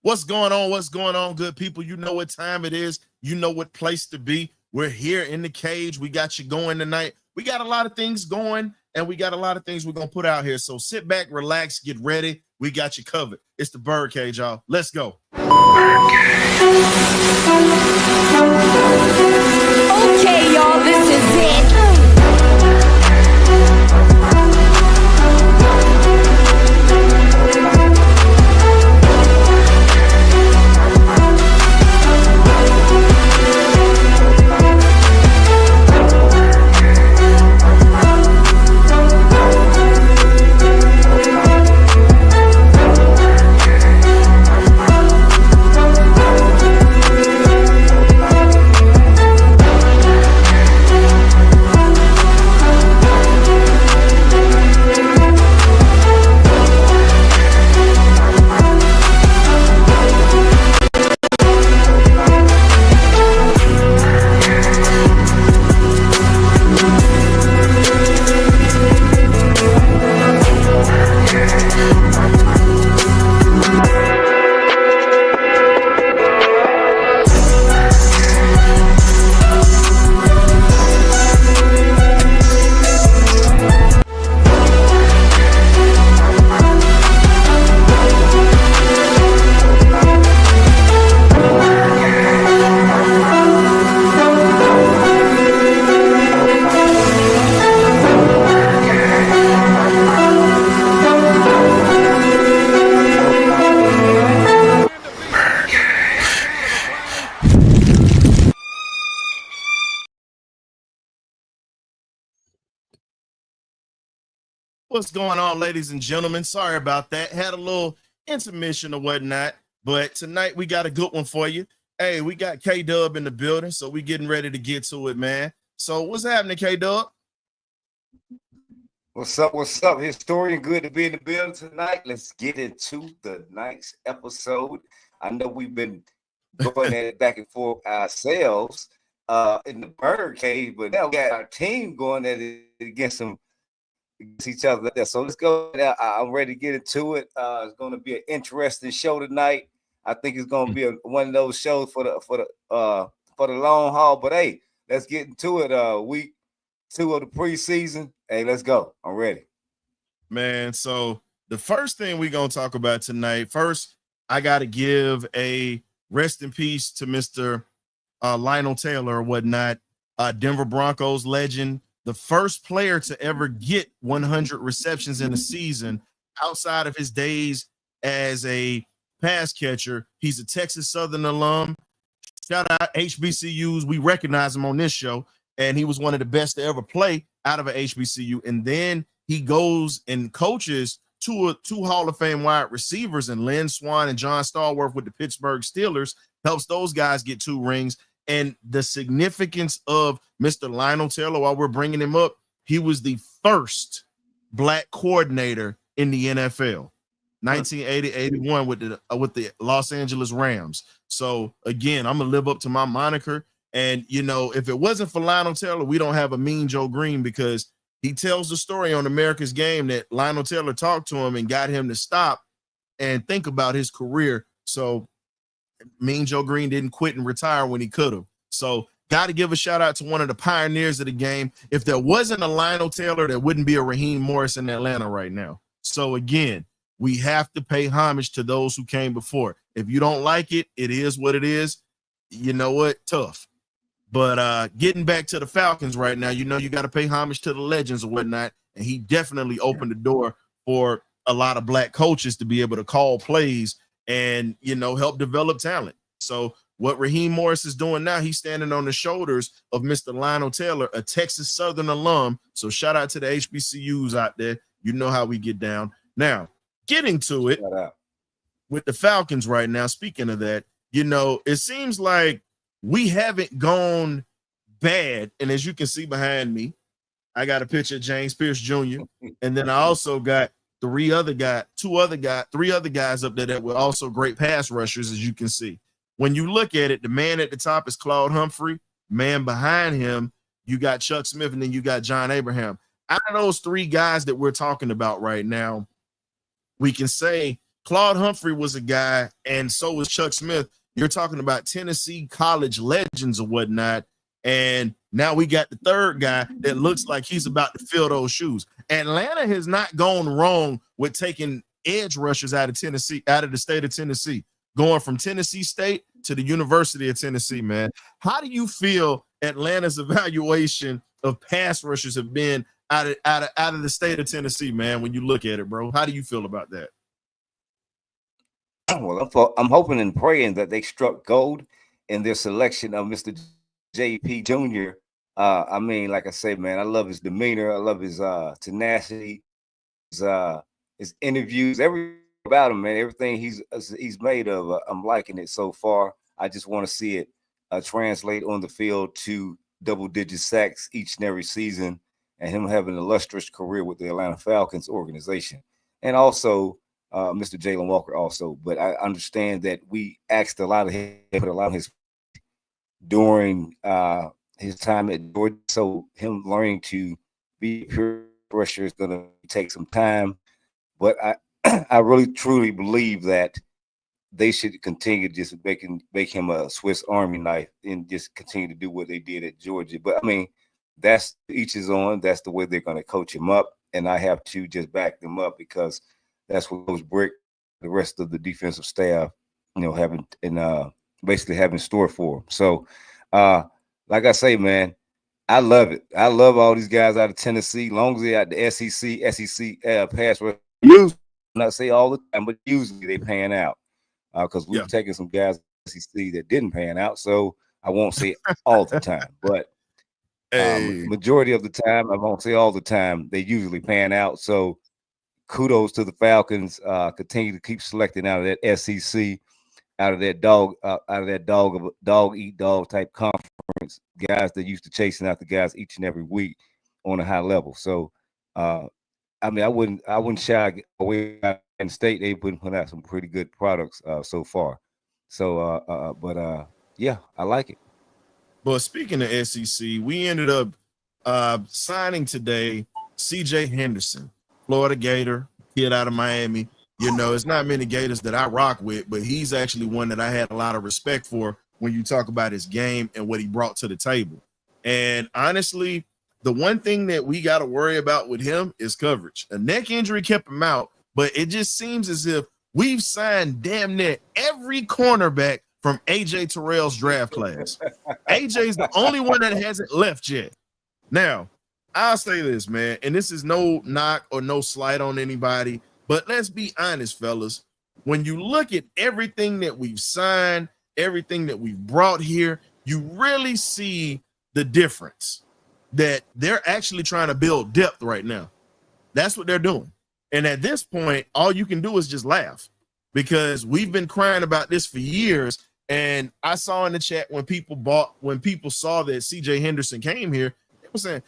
What's going on? What's going on, good people? You know what time it is. You know what place to be. We're here in the cage. We got you going tonight. We got a lot of things going, and we got a lot of things we're going to put out here. So sit back, relax, get ready. We got you covered. It's the Birdcage, y'all. Let's go. Okay, y'all, this is it. What's going on, ladies and gentlemen? Sorry about that. Had a little intermission or whatnot, but tonight we got a good one for you. Hey, we got K-Dub in the building, so we getting ready to get to it, man. So what's happening, K-Dub? What's up? What's up, historian? Good to be in the building tonight. Let's get into the night's episode. I know we've been going at it back and forth ourselves in the Birdcage, but now we got our team going at it against each other there. So let's go. I'm ready to get into it. It's going to be an interesting show tonight. I think it's going to be one of those shows for the long haul. But hey, let's get into it. Week 2 of the preseason. Hey, let's go. I'm ready, man. So the first thing we're going to talk about tonight, first, I got to give a rest in peace to Mr. Lionel Taylor or whatnot, Denver Broncos legend, the first player to ever get 100 receptions in a season outside of his days as a pass catcher. He's a Texas Southern alum. Shout out HBCUs. We recognize him on this show, and he was one of the best to ever play out of an HBCU. And then he goes and coaches two Hall of Fame wide receivers, and Lynn Swann and John Stallworth with the Pittsburgh Steelers, helps those guys get 2 rings. And the significance of Mr. Lionel Taylor, while we're bringing him up, he was the first black coordinator in the NFL, 1980-81 with the Los Angeles Rams. So again, I'm gonna live up to my moniker. And you know, if it wasn't for Lionel Taylor, we don't have a Mean Joe Green, because he tells the story on America's Game that Lionel Taylor talked to him and got him to stop and think about his career. So Mean Joe Green didn't quit and retire when he could have. So got to give a shout out to one of the pioneers of the game. If there wasn't a Lionel Taylor, there wouldn't be a Raheem Morris in Atlanta right now. So again, we have to pay homage to those who came before. If you don't like it, it is what it is. You know what? Tough. But getting back to the Falcons right now, you know, you got to pay homage to the legends and whatnot. And he definitely opened the door for a lot of black coaches to be able to call plays and, you know, help develop talent. So what Raheem Morris is doing now, he's standing on the shoulders of Mr. Lionel Taylor, a Texas Southern alum. So shout out to the HBCUs out there. You know how we get down. Now, getting to it with the Falcons right now, speaking of that, you know, it seems like we haven't gone bad. And as you can see behind me, I got a picture of James Pierce Jr. And then I also got three other guys up there that were also great pass rushers, as you can see. When you look at it, the man at the top is Claude Humphrey. Man behind him, you got Chuck Smith, and then you got John Abraham. Out of those three guys that we're talking about right now, we can say Claude Humphrey was a guy, and so was Chuck Smith. You're talking about Tennessee college legends or whatnot. And now we got the third guy that looks like he's about to fill those shoes. Atlanta has not gone wrong with taking edge rushers out of Tennessee, out of the state of Tennessee, going from Tennessee State to the University of Tennessee, man. How do you feel Atlanta's evaluation of pass rushers have been out of the state of Tennessee, man, when you look at it, bro? How do you feel about that? Well, I'm hoping and praying that they struck gold in their selection of Mr. JP Jr. I mean, like I say, man, I love his demeanor. I love his tenacity, his interviews, everything about him, man. Everything he's made of, I'm liking it so far. I just want to see it translate on the field to double-digit sacks each and every season, and him having an illustrious career with the Atlanta Falcons organization, and also Mr. Jalen Walker also. But I understand that we asked a lot of him, put a lot of his during his time at Georgia, so him learning to be a pure rusher is going to take some time. But I really truly believe that they should continue just make him a Swiss Army knife and just continue to do what they did at Georgia. But I mean, that's each his own. That's the way they're going to coach him up, and I have to just back them up because that's what Coach Brick, the rest of the defensive staff, having and basically having stored for him. So, like I say, man, I love it. I love all these guys out of Tennessee. Long as they're at the SEC pass rush. Usually, not say all the time, but usually they pan out because we've taken some guys in the SEC that didn't pan out. So I won't say all the time, but majority of the time, I won't say all the time, they usually pan out. So kudos to the Falcons. Continue to keep selecting out of that SEC, out of that dog eat dog type conference, guys that used to chasing out the guys each and every week on a high level. So, I mean, I wouldn't shy away in state. They've been putting out some pretty good products so far. So, yeah, I like it. But speaking of SEC, we ended up signing today CJ Henderson, Florida Gator, kid out of Miami. It's not many Gators that I rock with, but he's actually one that I had a lot of respect for when you talk about his game and what he brought to the table. And honestly, the one thing that we got to worry about with him is coverage. A neck injury kept him out, but it just seems as if we've signed damn near every cornerback from AJ Terrell's draft class. AJ's the only one that hasn't left yet. Now, I'll say this, man, and this is no knock or no slight on anybody, but let's be honest, fellas. When you look at everything that we've signed, everything that we've brought here, you really see the difference that they're actually trying to build depth right now. That's what they're doing. And at this point, all you can do is just laugh because we've been crying about this for years. And I saw in the chat when people saw that CJ Henderson came here, they were saying,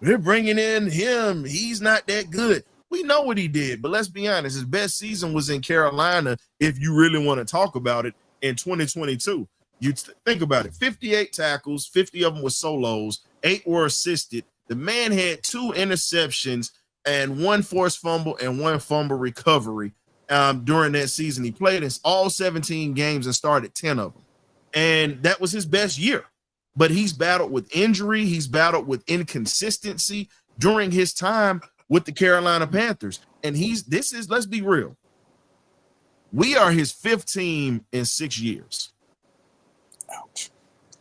they're bringing in him. He's not that good. We know what he did, but let's be honest. His best season was in Carolina, if you really want to talk about it, in 2022. You think about it, 58 tackles, 50 of them were solos, 8 were assisted. The man had 2 interceptions and 1 forced fumble and 1 fumble recovery during that season. He played in all 17 games and started 10 of them. And that was his best year. But he's battled with injury. He's battled with inconsistency during his time with the Carolina Panthers. And let's be real. We are his 5th team in 6 years. Ouch.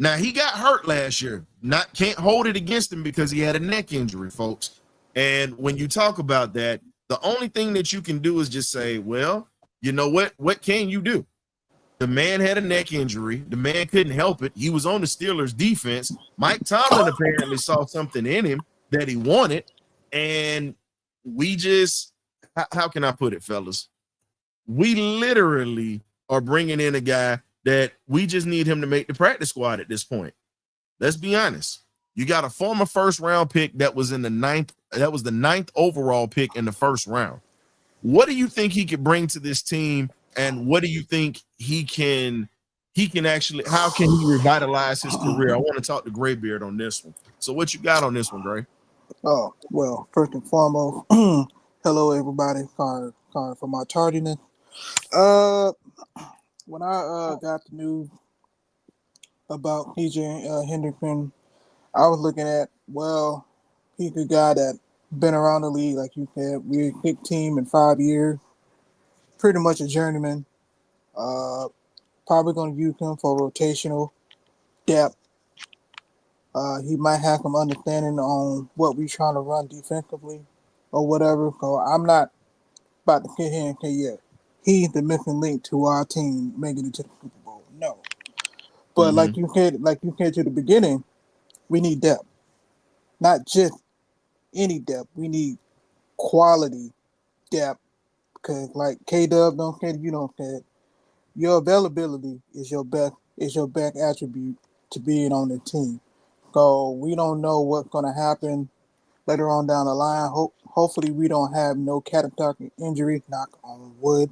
Now, he got hurt last year. Can't hold it against him because he had a neck injury, folks. And when you talk about that, the only thing that you can do is just say, well, you know what? What can you do? The man had a neck injury. The man couldn't help it. He was on the Steelers defense. Mike Tomlin apparently saw something in him that he wanted. And we just, how can I put it, fellas? We literally are bringing in a guy that we just need him to make the practice squad at this point. Let's be honest. You got a former 1st round pick that was in the 9th. That was the 9th overall pick in the 1st round. What do you think he could bring to this team? And what do you think he can actually, how can he revitalize his career? I want to talk to Graybeard on this one. So what you got on this one, Gray? Oh, well, first and foremost, hello, everybody. Sorry for my tardiness. When I got the news about PJ Henderson, I was looking at, well, he's a guy that been around the league, like you said. We're a big team in 5 years, pretty much a journeyman. Uh, Probably going to use him for rotational depth. He might have some understanding on what we're trying to run defensively or whatever. So I'm not about to sit here and say, yeah, he's the missing link to our team making it to the Super Bowl. No. But Mm-hmm. like you said to the beginning, we need depth. Not just any depth. We need quality depth. Because like K Dub don't say, you don't say, your availability is your best attribute to being on the team. So we don't know what's gonna happen later on down the line. Hopefully we don't have no catastrophic injury, knock on wood,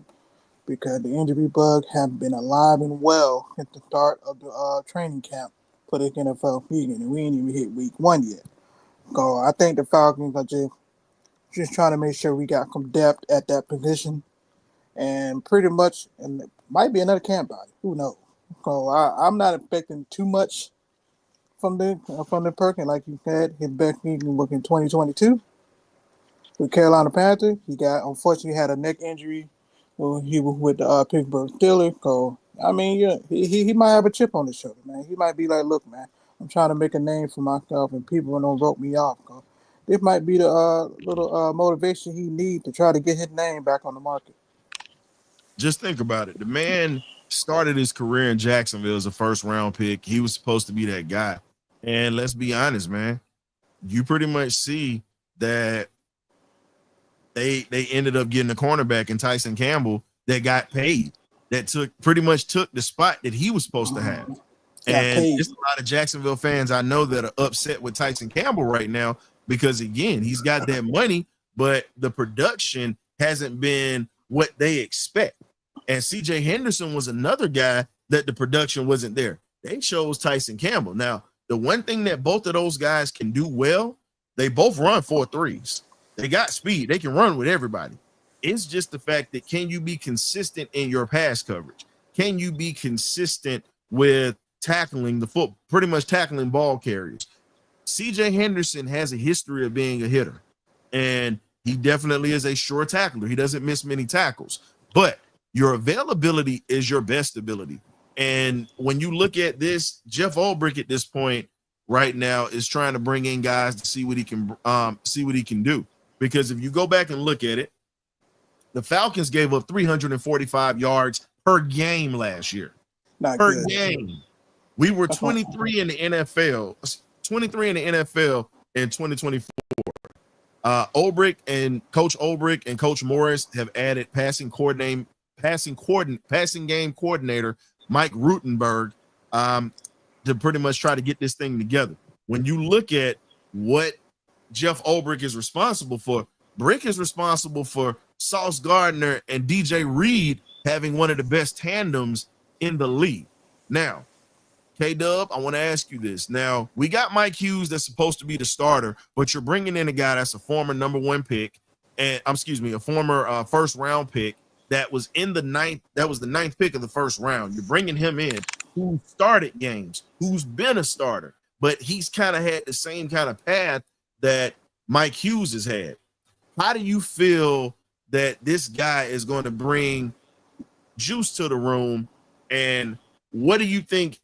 because the injury bug has been alive and well since the start of the training camp for the NFL season, and we ain't even hit week 1 yet. So I think the Falcons are just trying to make sure we got some depth at that position, and pretty much, and it might be another camp body. Who knows? So I'm not expecting too much from the Perkins, like you said. His best season was in 2022 with Carolina Panthers. He unfortunately had a neck injury when he was with the Pittsburgh Steelers. So I mean, yeah, he might have a chip on his shoulder, man. He might be like, look, man, I'm trying to make a name for myself, and people don't vote me off. So this might be the little motivation he needs to try to get his name back on the market. Just think about it. The man started his career in Jacksonville as a first round pick. He was supposed to be that guy. And let's be honest, man, you pretty much see that they ended up getting a cornerback in Tyson Campbell that got paid, that took the spot that he was supposed to have. Got And paid. there's a lot of Jacksonville fans I know that are upset with Tyson Campbell right now because, again, he's got that money, but the production hasn't been what they expect. And CJ Henderson was another guy that the production wasn't there. They chose Tyson Campbell. Now, the one thing that both of those guys can do well, they both run 4.3s. They got speed. They can run with everybody. It's just the fact that, can you be consistent in your pass coverage? Can you be consistent with tackling the foot, pretty much tackling ball carriers? CJ Henderson has a history of being a hitter, and he definitely is a sure tackler. He doesn't miss many tackles, but your availability is your best ability. And when you look at this, Jeff Ulbrich at this point right now is trying to bring in guys to see what he can do. Because if you go back and look at it, the Falcons gave up 345 yards per game last year. Not Per good. game. We were 23 in the NFL, 23 in the NFL in 2024. Ulbrich and Coach Morris have added passing game coordinator Mike Rutenberg to pretty much try to get this thing together. When you look at what Jeff Ulbrich is responsible for, Brick is responsible for Sauce Gardner and DJ Reed having one of the best tandems in the league. Now, K-Dub, I want to ask you this. Now, we got Mike Hughes that's supposed to be the starter, but you're bringing in a guy that's a former number one pick, and a former first round pick that was in the ninth. That was the ninth pick of the first round. You're bringing him in, who started games, who's been a starter, but he's kind of had the same kind of path that Mike Hughes has had. How do you feel that this guy is going to bring juice to the room, and what do you think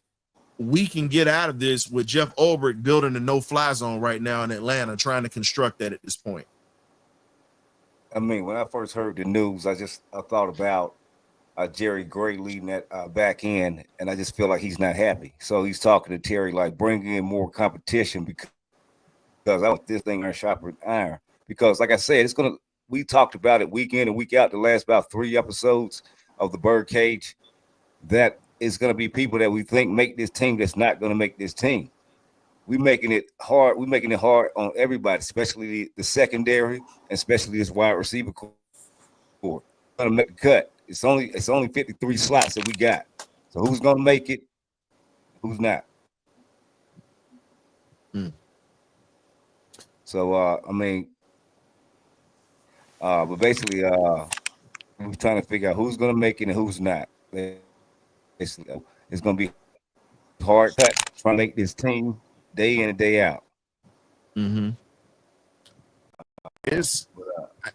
we can get out of this with Jeff Ulbrich building a no-fly zone right now in Atlanta, trying to construct that at this point? I mean, when I first heard the news, I thought about Jerry Gray leading that back end, and I just feel like he's not happy. So he's talking to Terry like, bring in more competition because I want this thing iron sharper than iron. Because, like I said, we talked about it week in and week out the last about 3 episodes of the Birdcage. That is going to be people that we think make this team that's not going to make this team. We're making it hard. We're making it hard on everybody, especially the secondary, and especially this wide receiver core. Going to make a cut. It's only 53 slots that we got. So who's going to make it? Who's not? So I mean, but basically, We're trying to figure out who's going to make it and who's not. It's going to be hard cut trying to make this team day in and day out. Mm-hmm.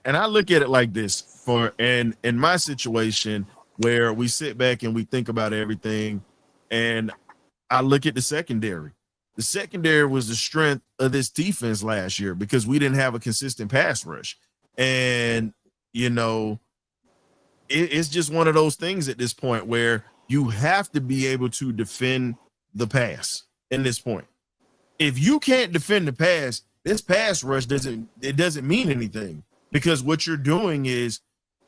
And I look at it like this in my situation where we sit back and we think about everything, and I look at the secondary. The secondary was the strength of this defense last year because we didn't have a consistent pass rush. And, you know, it's just one of those things at this point where you have to be able to defend the pass in this point. If you can't defend the pass, this pass rush doesn't mean anything, because what you're doing is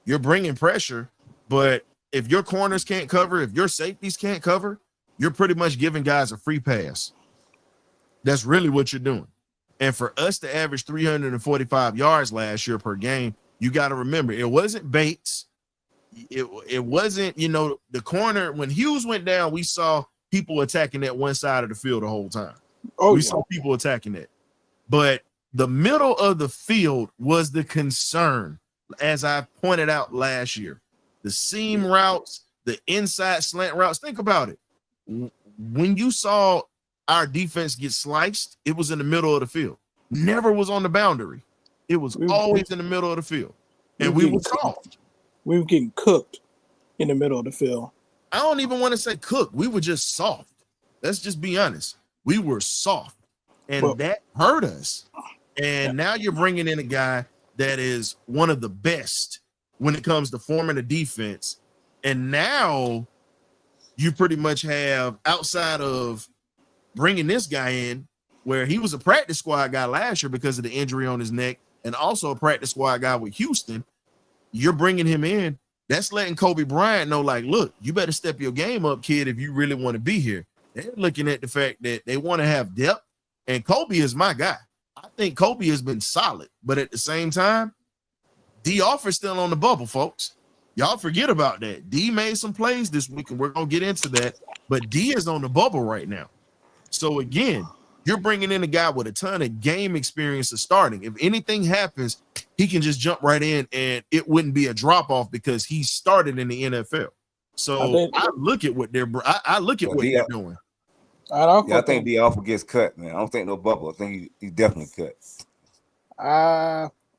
you're bringing pressure, but if your corners can't cover, if your safeties can't cover, you're pretty much giving guys a free pass. That's really what you're doing. And for us to average 345 yards last year per game, you got to remember, it wasn't Bates. It wasn't, you know, the corner. When Hughes went down, we saw people attacking that one side of the field the whole time. We saw people attacking it. But the middle of the field was the concern, as I pointed out last year. The seam routes, the inside slant routes. Think about it. When you saw our defense get sliced, it was in the middle of the field. Never was on the boundary. It was always in the middle of the field. And we were soft. We were getting cooked in the middle of the field. I don't even want to say cooked. We were just soft. Let's just be honest. We were soft. And that hurt us. And now you're bringing in a guy that is one of the best when it comes to forming a defense. And now you pretty much have, outside of bringing this guy in, where he was a practice squad guy last year because of the injury on his neck, and also a practice squad guy with Houston, you're bringing him in. That's letting Kobe Bryant know, like, look, you better step your game up, kid, if you really want to be here. They're looking at the fact that they want to have depth, and Kobe is my guy. I think Kobe has been solid, but at the same time, D Offer's still on the bubble, folks. Y'all forget about that. D made some plays this week, and we're going to get into that, but D is on the bubble right now. So again, you're bringing in a guy with a ton of game experience of starting. If anything happens, he can just jump right in, and it wouldn't be a drop-off because he started in the NFL. So I look at what they're doing. I think D Offer gets cut, man. I don't think no bubble. I think he definitely cut.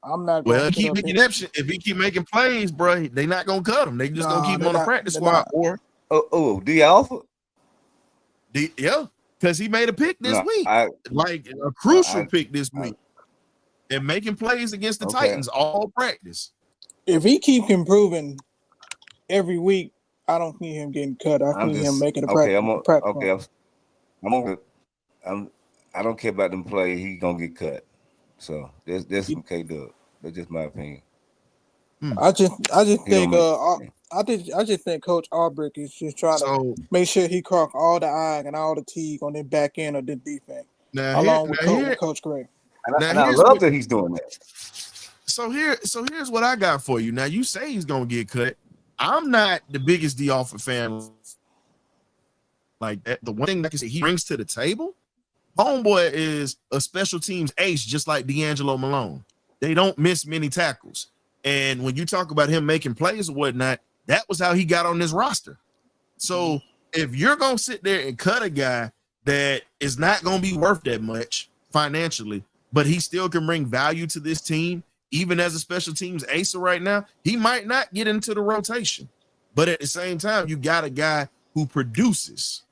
I'm not. Well, if he keep making plays, bro, they not gonna cut him. They just gonna keep him on the practice squad. Or D Offer, because he made a pick this week, like a crucial pick this week, and making plays against the Titans all practice. If he keeps improving every week, I don't see him getting cut. I see him making a practice. I don't care about them plays. He gonna get cut. So there's some K-Dub. That's just my opinion. I just think Coach Albrecht is just trying to make sure he cross all the I's and all the T's on the back end of the defense, along with Coach Gray. And I love that he's doing that. So here's what I got for you. Now, you say he's gonna get cut. I'm not the biggest D Offer fan like that. The one thing, like I said, he brings to the table, homeboy is a special teams ace, just like D'Angelo Malone. They don't miss many tackles. And when you talk about him making plays or whatnot, that was how he got on this roster. So if you're going to sit there and cut a guy that is not going to be worth that much financially, but he still can bring value to this team, even as a special teams ace right now, he might not get into the rotation. But at the same time, you got a guy who produces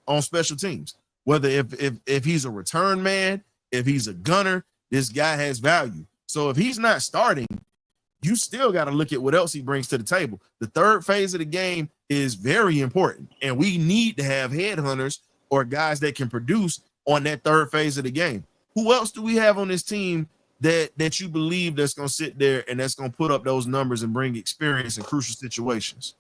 on special teams. Whether if he's a return man, if he's a gunner, this guy has value. So if he's not starting, you still got to look at what else he brings to the table. The third phase of the game is very important, and we need to have headhunters or guys that can produce on that third phase of the game. Who else do we have on this team that you believe that's going to sit there and that's going to put up those numbers and bring experience in crucial situations?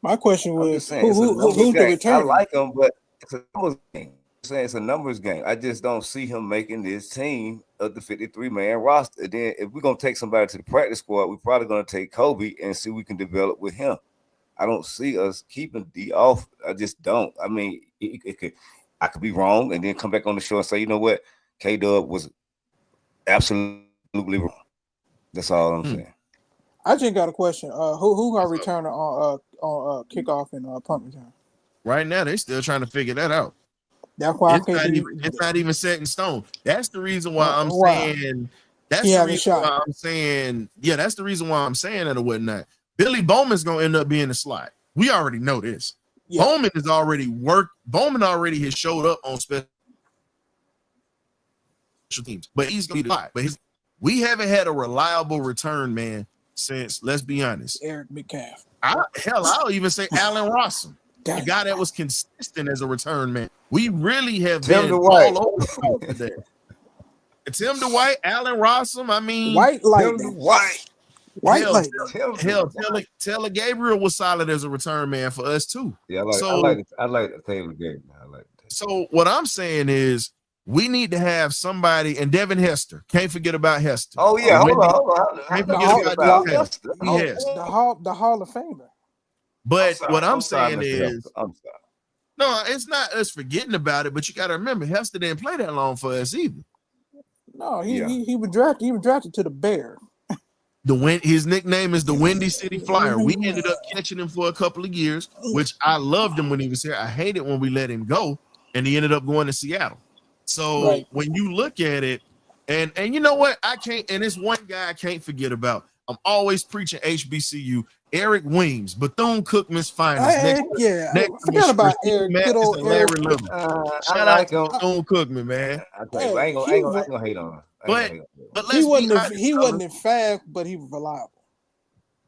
My question was, who's the return? I like him, but it's a numbers game. It's a numbers game. I just don't see him making this team of the 53-man roster. And then if we're going to take somebody to the practice squad, we're probably going to take Kobe and see what we can develop with him. I don't see us keeping D off. I just don't. I mean, I could be wrong and then come back on the show and say, you know what? K-Dub was absolutely wrong. That's all I'm saying. I just got a question. Who got What's up? return on kickoff and punt return? Right now, they still trying to figure that out. That's why I It's think not even it's not even set in stone. That's the reason why I'm why saying. That's he the has a reason shot. why I'm saying. Yeah, that's the reason why I'm saying that or whatnot. Billy Bowman's gonna end up being the slot. We already know this. Yeah, Bowman is already worked. Bowman already has showed up on special teams, but he's gonna be the slot. But we haven't had a reliable return man since. Let's be honest. Eric Metcalf. I'll even say Allen Rossum, a Dang. guy that was consistent as a return man. We really have Tim been Dwight. all over the field today. Tim Dwight, Allen Rossum. I mean, White Tim lightning. Dwight. White hell, lightning. Tim hell, Dwight. Taylor Gabriel was solid as a return man for us too. Yeah, So I like the Taylor game. I like that. So what I'm saying is we need to have somebody, and Devin Hester. Can't forget about Hester. Oh yeah, hold Wendy, on. can't The forget Hall, about the, Hester. Yes. the Hall of Famer. But sorry, what I'm sorry, saying Mr. is, Hester. I'm sorry. no, it's not us forgetting about it, but you got to remember Hester didn't play that long for us either. No, Yeah. he was drafted. He was drafted to the Bears. His nickname is the Windy City Flyer. We ended up catching him for a couple of years, which I loved him when he was here. I hated when we let him go, and he ended up going to Seattle. So Right. when you look at it, and you know what, I can't, and it's one guy I can't forget about. I'm always preaching HBCU. Eric Weems, Bethune-Cookman's finest. I forgot about Eric. Good old Eric. Larry Little. I Shout like out him. to Bethune-Cookman, man. I ain't gonna hate on him. But He let's wasn't be honest, he wasn't fast, but he was reliable.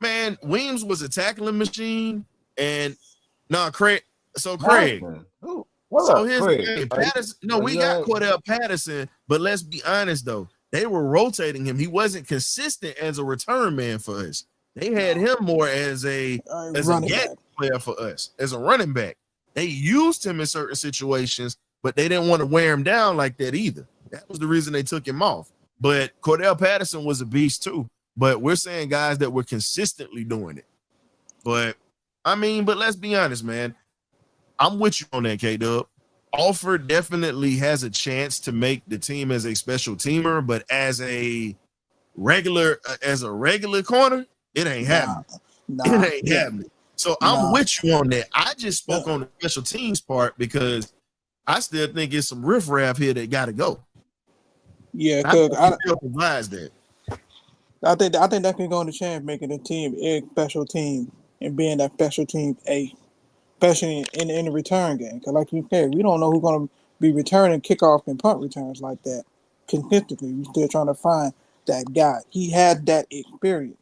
man, Weems was a tackling machine, and Craig. So Craig. What's So up, here's Craig? the thing. Patterson, no, we got Cordell Patterson, but let's be honest though, they were rotating him. He wasn't consistent as a return man for us. They had him more as a gap player for us, as a running back. They used him in certain situations, but they didn't want to wear him down like that either. That was the reason they took him off. But Cordell Patterson was a beast too. But we're saying guys that were consistently doing it. But I mean, but let's be honest, man. I'm with you on that, K-Dub. Alford definitely has a chance to make the team as a special teamer, but as a regular corner, it ain't happening. It ain't happening. So I'm with you on that. I just spoke on the special teams part because I still think it's some riffraff here that got to go. Yeah, because I think that can go in the chance making the team a special team and being that special team especially in the return game. Because like you said, we don't know who's going to be returning kickoff and punt returns like that consistently. We're still trying to find that guy. He had that experience.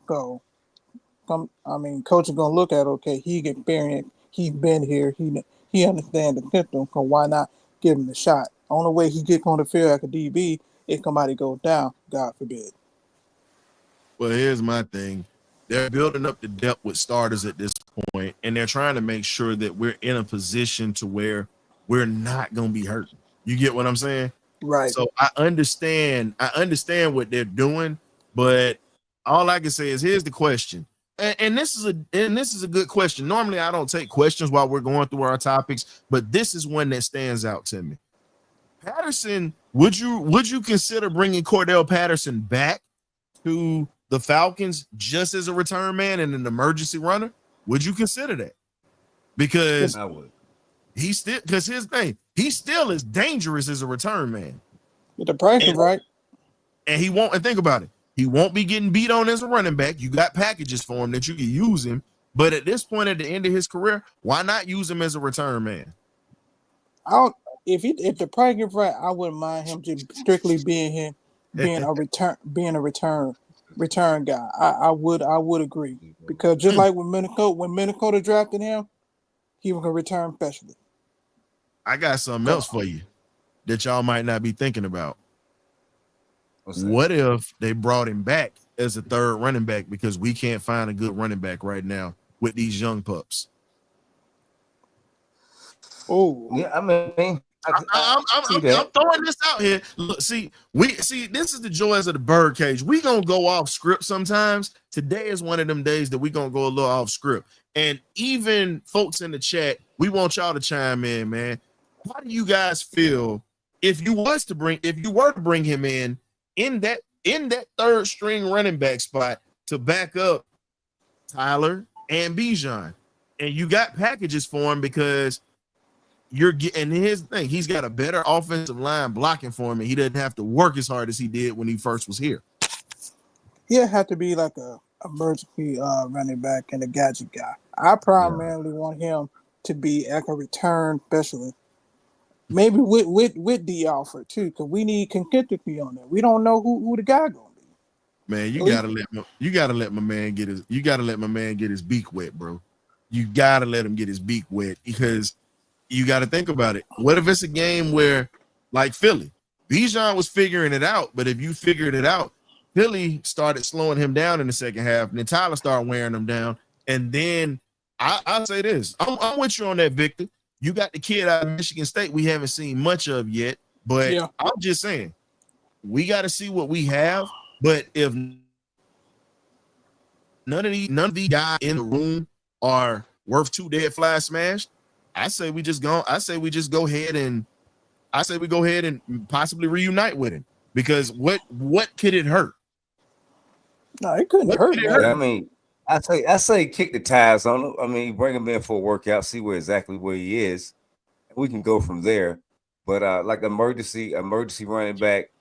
So, coach is going to look at, okay, he experienced, he's been here, he understands the system, so why not give him a shot? Only way he gets on the field like a DB if somebody goes down, God forbid. Well, here's my thing. They're building up the depth with starters at this point, and they're trying to make sure that we're in a position to where we're not going to be hurt. You get what I'm saying? Right. So I understand what they're doing, but all I can say is here's the question. And this is a good question. Normally I don't take questions while we're going through our topics, but this is one that stands out to me. Patterson, would you consider bringing Cordell Patterson back to the Falcons just as a return man and an emergency runner? Would you consider that? Because I would. He's still, because his thing, he still is dangerous as a return man. With the price is right. And he won't, and think about it, he won't be getting beat on as a running back. You got packages for him that you can use him. But at this point at the end of his career, why not use him as a return man? If the price is right, I wouldn't mind him just strictly being a return guy. I would agree. Because just like when Minnesota drafted him, he was a return specialist. I got something else for you that y'all might not be thinking about. What if they brought him back as a third running back because we can't find a good running back right now with these young pups? Oh, yeah. I mean, I'm throwing this out here. Look, see, this is the joys of the Birdcage. We gonna go off script sometimes. Today is one of them days that we gonna go a little off script. And even folks in the chat, we want y'all to chime in, man. How do you guys feel if you were to bring him in that third string running back spot? to back up Tyler and Bijan. And you got packages for him because you're getting his thing. He's got a better offensive line blocking for him, and he doesn't have to work as hard as he did when he first was here. He'll have to be like a emergency running back and a gadget guy. I primarily want him to be like a return specialist. Maybe with D Alford too, because we need consistency on that. We don't know who the guy gonna be. Man, you gotta let my man get his beak wet, bro. You gotta let him get his beak wet because you gotta think about it. What if it's a game where, like Philly, Bijan was figuring it out, but if you figured it out, Philly started slowing him down in the second half, and then Tyler started wearing him down. And then I'll say this: I'm with you on that, Victor. You got the kid out of Michigan State we haven't seen much of yet, but I'm just saying we got to see what we have. But if none of the guys in the room are worth 2 dead flies smashed, I say we go ahead and possibly reunite with him because what could it hurt? No, it couldn't hurt. I mean, I say kick the tires on him. I mean, bring him in for a workout, see exactly where he is, and we can go from there. But like emergency running back,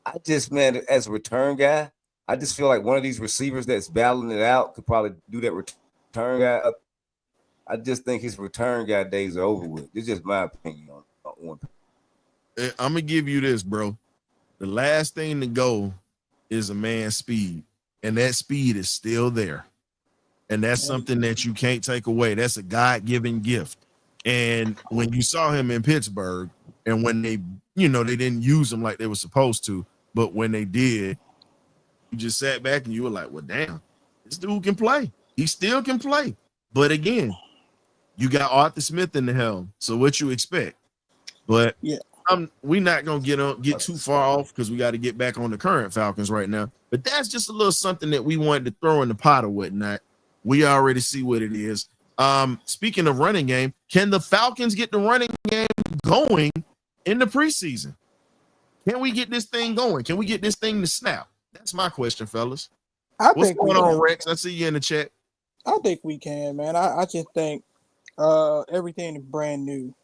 I just, man, as a return guy, I just feel like one of these receivers that's battling it out could probably do that return guy. I just think his return guy days are over with. It's just my opinion on one. I'm gonna give you this, bro. The last thing to go is a man's speed, and that speed is still there. And that's something that you can't take away. That's a God-given gift. And when you saw him in Pittsburgh, and when they didn't use him like they were supposed to, but when they did, you just sat back and you were like, well, damn, this dude can play. He still can play. But again, you got Arthur Smith in the helm. So what you expect? But we're not gonna get too far off because we got to get back on the current Falcons right now. But that's just a little something that we wanted to throw in the pot or whatnot. We already see what it is. Speaking of running game, can the Falcons get the running game going in the preseason? Can we get this thing going? Can we get this thing to snap? That's my question, fellas. What's going on, Rex? I see you in the chat. I think we can, man. I just think everything is brand new.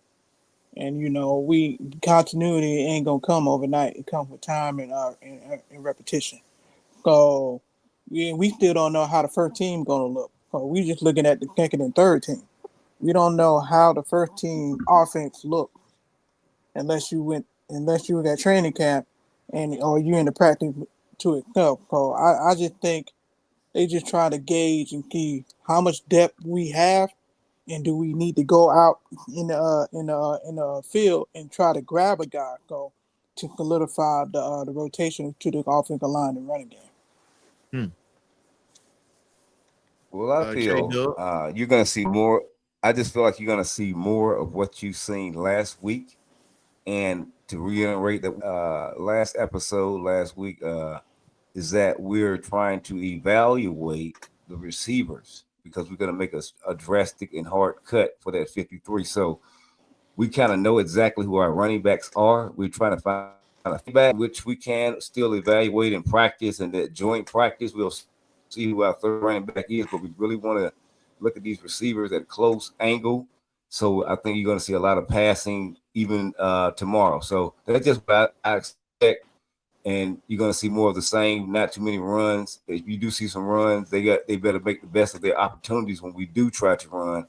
And, continuity ain't going to come overnight. It comes with time and repetition. So we still don't know how the first team going to look. So we just looking at the second and third team. We don't know how the first team offense look unless you were at training camp or you in the practice to itself. So I just think they just try to gauge and see how much depth we have, and do we need to go out in the field and try to grab a guy to solidify the rotation to the offensive line and running game. Well, I feel you're going to see more. I just feel like you're going to see more of what you've seen last week. And to reiterate the last episode last week is that we're trying to evaluate the receivers because we're going to make a drastic and hard cut for that 53. So we kind of know exactly who our running backs are. We're trying to find a feedback, which we can still evaluate in practice, and that joint practice we'll see who our third running back is, but we really want to look at these receivers at close angle. So I think you're going to see a lot of passing even tomorrow. So that's just what I expect. And you're going to see more of the same, not too many runs. If you do see some runs, they better make the best of their opportunities when we do try to run.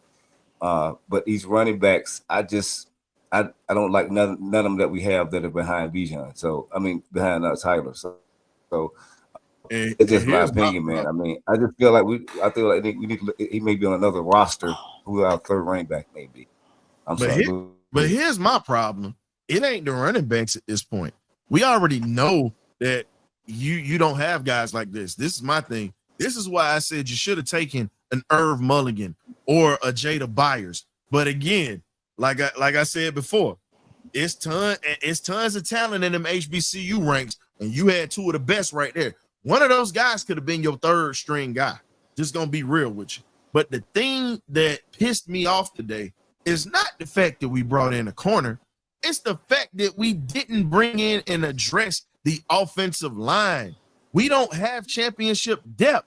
But these running backs, I don't like none of them that we have that are behind Bijan. So, I mean, behind Tyler. So it's just my opinion, man. I mean, I just feel like we need to look. He may be on another roster who our third running back may be. But here's my problem. It ain't the running backs at this point. We already know that you don't have guys like this. This is my thing. This is why I said you should have taken an Irv Mulligan or a Jada Byers. But again, like I said before, it's tons of talent in them HBCU ranks, and you had two of the best right there. One of those guys could have been your third string guy. Just gonna be real with you. But the thing that pissed me off today is not the fact that we brought in a corner. It's the fact that we didn't bring in and address the offensive line. We don't have championship depth.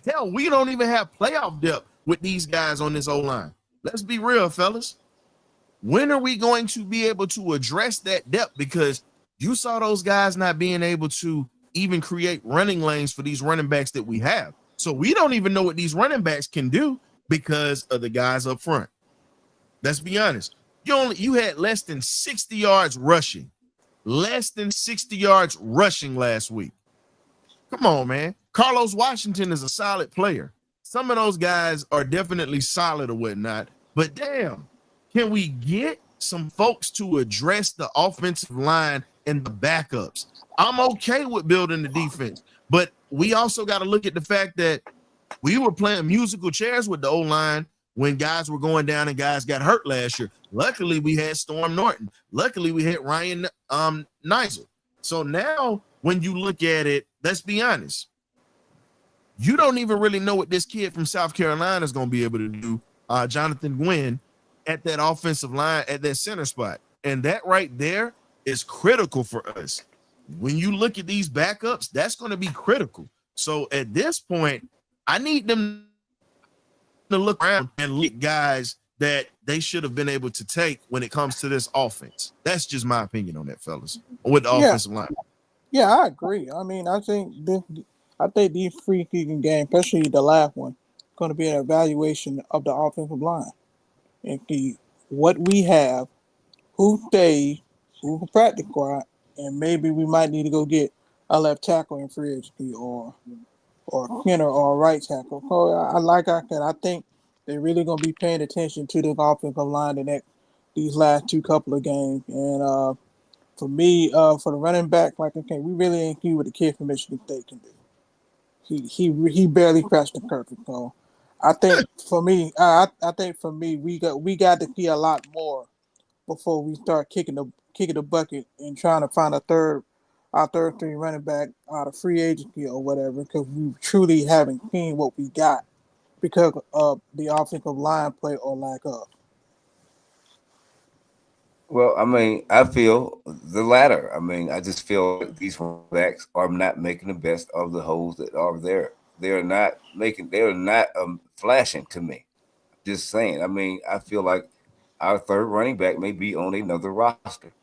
Hell, we don't even have playoff depth with these guys on this O-line. Let's be real, fellas. When are we going to be able to address that depth? Because you saw those guys not being able to even create running lanes for these running backs that we have. So we don't even know what these running backs can do because of the guys up front. Let's be honest. You had less than 60 yards rushing. Less than 60 yards rushing last week. Come on, man. Carlos Washington is a solid player. Some of those guys are definitely solid or whatnot, but damn, can we get some folks to address the offensive line and the backups? I'm okay with building the defense, but we also got to look at the fact that we were playing musical chairs with the O-line when guys were going down and guys got hurt last year. Luckily, we had Storm Norton. Luckily, we had Ryan Nizel. So now when you look at it, let's be honest. You don't even really know what this kid from South Carolina is going to be able to do, Jonathan Gwynn, at that offensive line, at that center spot. And that right there is critical for us. When you look at these backups, that's going to be critical. So at this point, I need them to look around and look at guys that they should have been able to take when it comes to this offense. That's just my opinion on that, fellas, with the offensive line. Yeah, I agree. I mean, I think these preseason games, especially the last one, going to be an evaluation of the offensive line and see what we have, who stays, who can practice squad, and maybe we might need to go get a left tackle in free agency or center or a right tackle. So I think they're really going to be paying attention to the offensive line these last two couple of games. And for me, for the running back, we really ain't see what the kid from Michigan State can do. He barely scratched the surface. So I think for me, we got to see a lot more before we start kicking the bucket and trying to find our third string running back out of free agency or whatever, because we truly haven't seen what we got because of the offensive line play or lack of. Well, I mean, I feel the latter. I mean, I just feel like these backs are not making the best of the holes that are there. They're not flashing to me. Just saying. I mean, I feel like our third running back may be on another roster.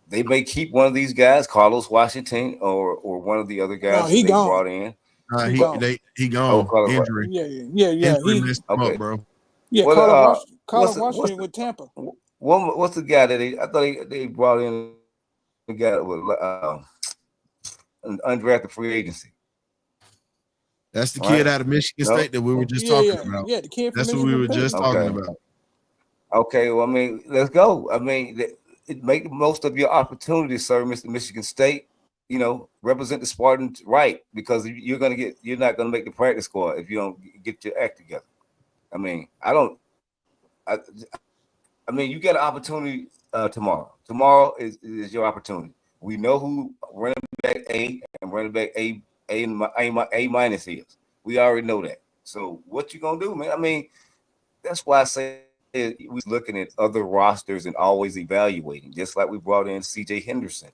They may keep one of these guys, Carlos Washington, or one of the other guys No, he that they gone. brought in. He gone. Carlos Injury. Yeah. Injury messed him Okay. up, bro. Yeah, Well, Carlos Washington with Tampa. What's the guy that I thought they brought in? The guy with an undrafted free agency. That's the kid out of Michigan State that we were just talking about. Yeah, the kid from That's Michigan what we were State. just talking about. Okay, well, I mean, let's go. I mean, it make the most of your opportunities, sir, Mr. Michigan State. You know, represent the Spartans right, because you're not gonna make the practice squad if you don't get your act together. I mean, I mean, you get an opportunity tomorrow. Tomorrow is your opportunity. We know who running back A and running back A minus is. We already know that. So what you gonna do, man? I mean, that's why I say we're looking at other rosters and always evaluating. Just like we brought in C.J. Henderson.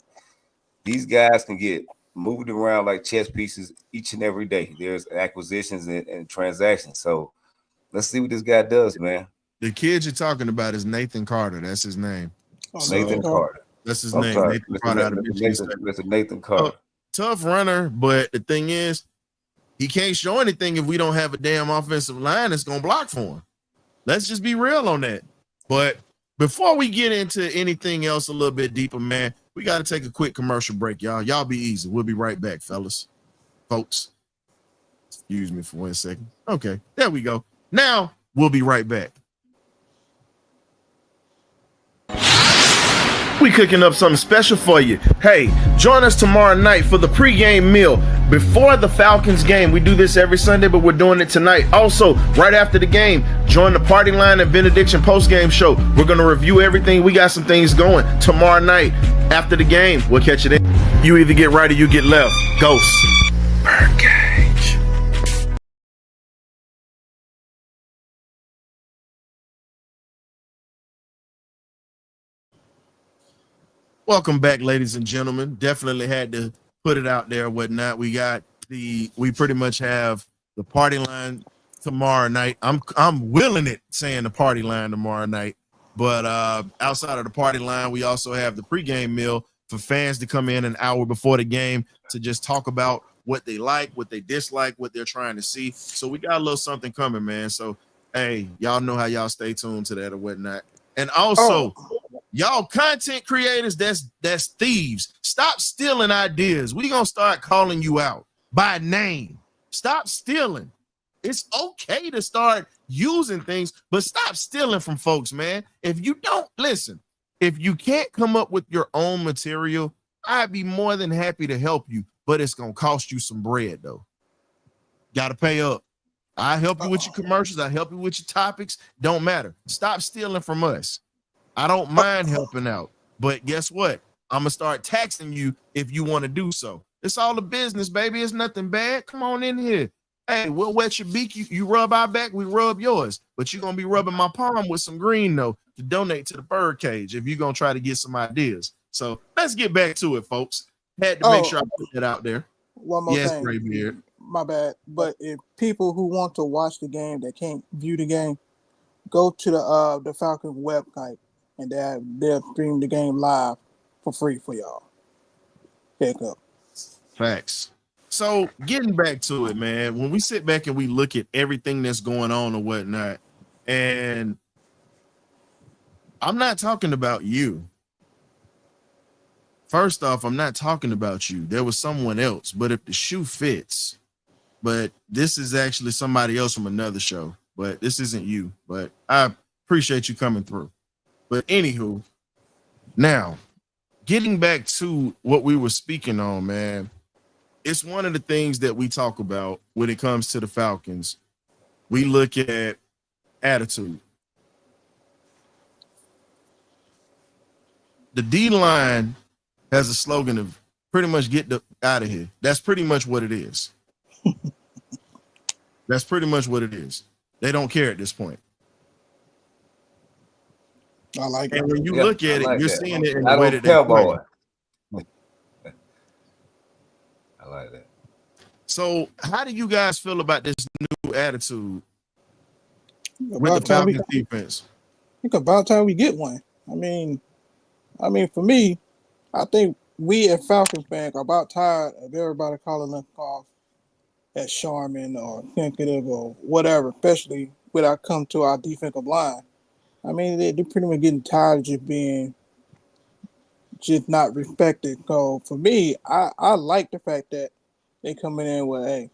These guys can get moved around like chess pieces each and every day. There's acquisitions and transactions. So let's see what this guy does, man. The kid you're talking about is Nathan Carter. That's his name. Nathan Carter. That's his name. Nathan Carter out of Michigan State. Mr. Nathan Carter. Tough runner, but the thing is, he can't show anything if we don't have a damn offensive line that's going to block for him. Let's just be real on that. But before we get into anything else a little bit deeper, man, we got to take a quick commercial break, y'all. Y'all be easy. We'll be right back, fellas. Folks. Excuse me for 1 second. Okay, there we go. Now, we'll be right back. We cooking up something special for you. Hey, join us tomorrow night for the pregame meal before the Falcons game. We do this every Sunday, but we're doing it tonight. Also, right after the game, join the Party Line and Benediction postgame show. We're going to review everything. We got some things going tomorrow night after the game. We'll catch you then. You either get right or you get left. Ghost. Birdcage. Welcome back, ladies and gentlemen. Definitely had to put it out there, whatnot. We got we pretty much have the party line tomorrow night. I'm willing it saying the party line tomorrow night. But outside of the party line, we also have the pregame meal for fans to come in an hour before the game to just talk about what they like, what they dislike, what they're trying to see. So we got a little something coming, man. So, hey, y'all know how y'all stay tuned to that or whatnot. And also, y'all content creators, that's thieves. Stop stealing ideas. We gonna start calling you out by name. Stop stealing. It's okay to start using things, but stop stealing from folks, man. If you don't listen, if you can't come up with your own material, I'd be more than happy to help you, but it's gonna cost you some bread though. Gotta pay up. I help you with your commercials. I help you with your topics. Don't matter. Stop stealing from us. I don't mind helping out, but guess what? I'm gonna start taxing you if you want to do so. It's all a business, baby. It's nothing bad. Come on in here. Hey, we'll wet your beak. You rub our back, we rub yours. But you're gonna be rubbing my palm with some green though to donate to the Birdcage if you're gonna try to get some ideas. So let's get back to it, folks. Had to make sure I put that out there. One more thing. Graybeard. My bad. But if people who want to watch the game that can't view the game, go to the Falcons website and they'll stream the game live for free for y'all. Pick up. Facts. So getting back to it, man, when we sit back and we look at everything that's going on or whatnot, and I'm not talking about you. First off, I'm not talking about you. There was someone else, but if the shoe fits, but this is actually somebody else from another show, but this isn't you, but I appreciate you coming through. But anywho, now getting back to what we were speaking on, man, it's one of the things that we talk about when it comes to the Falcons. We look at attitude. The D-line has a slogan of pretty much get out of here. That's pretty much what it is. That's pretty much what it is. They don't care at this point. I like it. And when you look at it, you're seeing it in the I way don't that care, they play. boy. I like that. So how do you guys feel about this new attitude with About the time Falcons defense? I think about time we get one. I mean, for me, I think we as Falcons fans are about tired of everybody calling us off as Charmin or sensitive or whatever, especially when I come to our defensive line. I mean, they're pretty much getting tired of just being not respected. So for me, I like the fact that they coming in with, hey,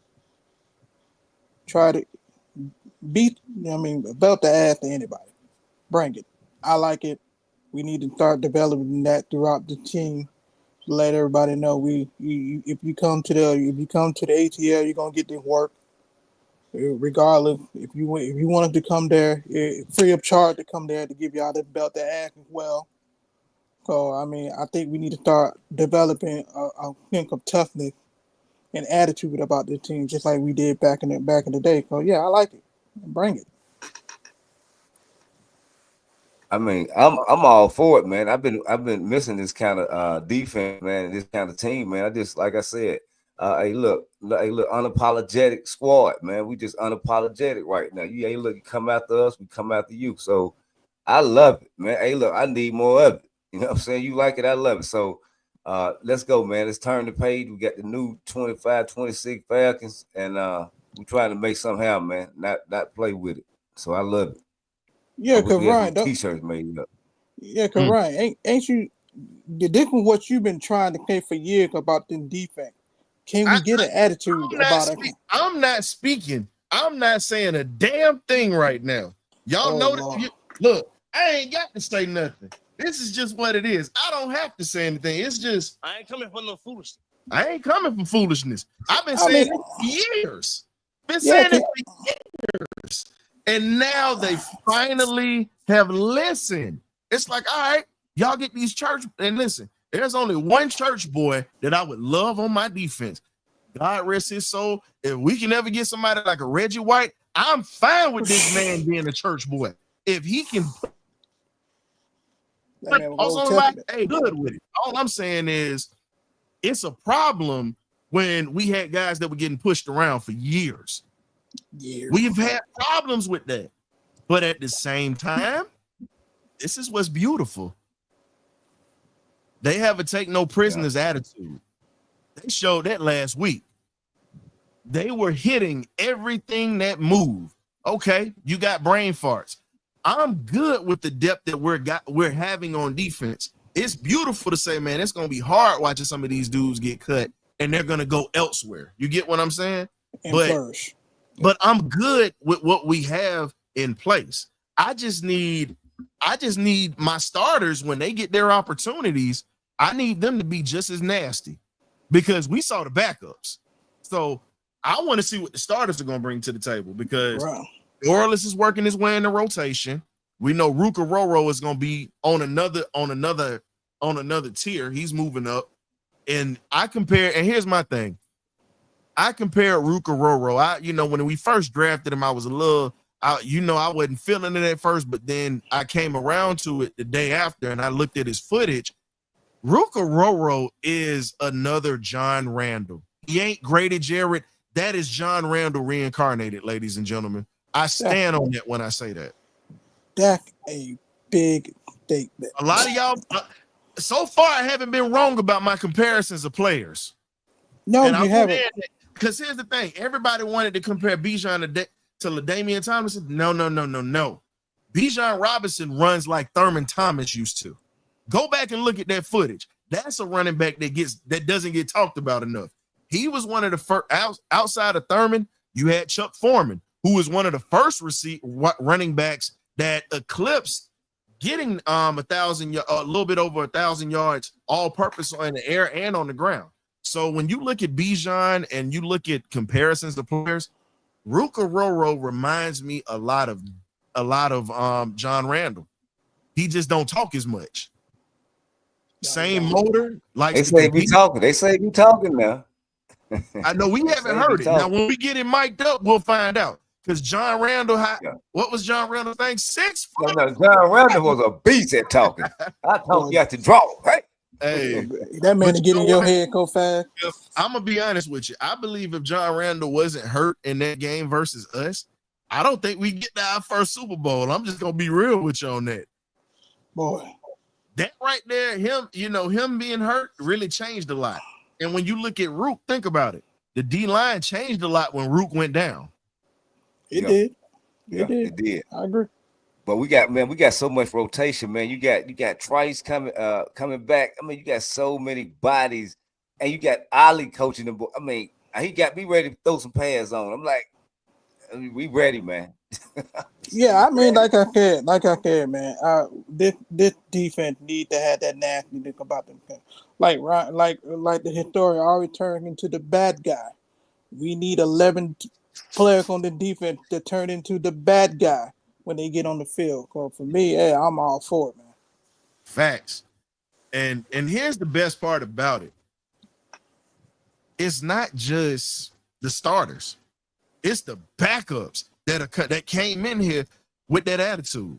try to beat, belt the ass to anybody. Bring it. I like it. We need to start developing that throughout the team. To let everybody know if you come to the ATL, you're gonna get this work. Regardless, if you wanted to come there, free of charge to come there to give y'all the belt the ass as well. So I think we need to start developing a think of toughness and attitude about this team, just like we did back in the day. So yeah, I like it. Bring it. I'm all for it, man. I've been missing this kind of defense, man, and this kind of team, man. I just, like I said, hey, look, unapologetic squad, man. We just unapologetic right now. You come after us, we come after you. So I love it, man. Hey, look, I need more of it. You know what I'm saying? You like it, I love it. So let's go, man. Let's turn the page. We got the new 25-26 Falcons, and we're trying to make something happen, man. Not play with it. So I love it. Yeah, cause Ryan, t-shirts made up. Yeah, cause Ryan, ain't you? This is what you've been trying to say for years about the defense. Can we get an attitude about it? I'm not speaking. I'm not saying a damn thing right now. Y'all know that. Look, I ain't got to say nothing. This is just what it is. I don't have to say anything. It's just I ain't coming for no foolishness. I ain't coming for foolishness. I've been saying it for years. Been saying it for years. And now they finally have listened. It's like, all right, y'all get these church, and listen, there's only one church boy that I would love on my defense. God rest his soul. If we can ever get somebody like a Reggie White, I'm fine with this man being a church boy. If he can also, hey, good with it. All I'm saying is it's a problem when we had guys that were getting pushed around for years. We've had problems with that. But at the same time, this is what's beautiful. They have a take no prisoners attitude. They showed that last week. They were hitting everything that moved. Okay, you got brain farts. I'm good with the depth that we're having on defense. It's beautiful to say, man, it's gonna be hard watching some of these dudes get cut and they're gonna go elsewhere. You get what I'm saying? But I'm good with what we have in place. I just need my starters when they get their opportunities. I need them to be just as nasty because we saw the backups. So I want to see what the starters are going to bring to the table because Orlis is working his way in the rotation. We know Ruka Roro is going to be on another tier. He's moving up. And and here's my thing. I compared Ruka Roro. When we first drafted him, I was a little, I wasn't feeling it at first, but then I came around to it the day after and I looked at his footage. Ruka Roro is another John Randall. He ain't graded Jared. That is John Randall reincarnated, ladies and gentlemen. I stand on that when I say that. That's a big statement. A lot of y'all, so far, I haven't been wrong about my comparisons of players. No, you haven't. Because here's the thing. Everybody wanted to compare Bijan to LaDainian Tomlinson. No. Bijan Robinson runs like Thurman Thomas used to. Go back and look at that footage. That's a running back that doesn't get talked about enough. He was one of the first outside of Thurman. You had Chuck Foreman, who was one of the first running backs that eclipsed getting 1,000, a little bit over 1,000 yards, all purpose in the air and on the ground. So when you look at Bijan and you look at comparisons to players, Ruka Roro reminds me a lot of John Randall. He just don't talk as much. Same motor. Like they say be talking. They say be talking now. I know we haven't heard it. Now, when we get it mic'd up, we'll find out. Because John Randall, what was John Randall's thing? 6 foot. No, John Randall was a beast at talking. I told you have to draw, right? Hey, that man to get in your head go fast. I'm gonna be honest with you. I believe if John Randall wasn't hurt in that game versus us, I don't think we get to our first Super Bowl. I'm just gonna be real with you on that. Boy. That right there, him being hurt really changed a lot. And when you look at Rook, think about it. The D-line changed a lot when Rook went down. It did. It did. I agree. But we got so much rotation, man. You got Trice coming back. I mean, you got so many bodies, and you got Ali coaching them. I mean, he got me ready to throw some pads on. I'm like, we ready, man. Yeah, I mean, like I said, man. This defense need to have that nastiness about them. Like the historian already turned into the bad guy. We need 11 players on the defense to turn into the bad guy when they get on the field. So for me, I'm all for it, man. Facts. And here's the best part about it. It's not just the starters. It's the backups that came in here with that attitude.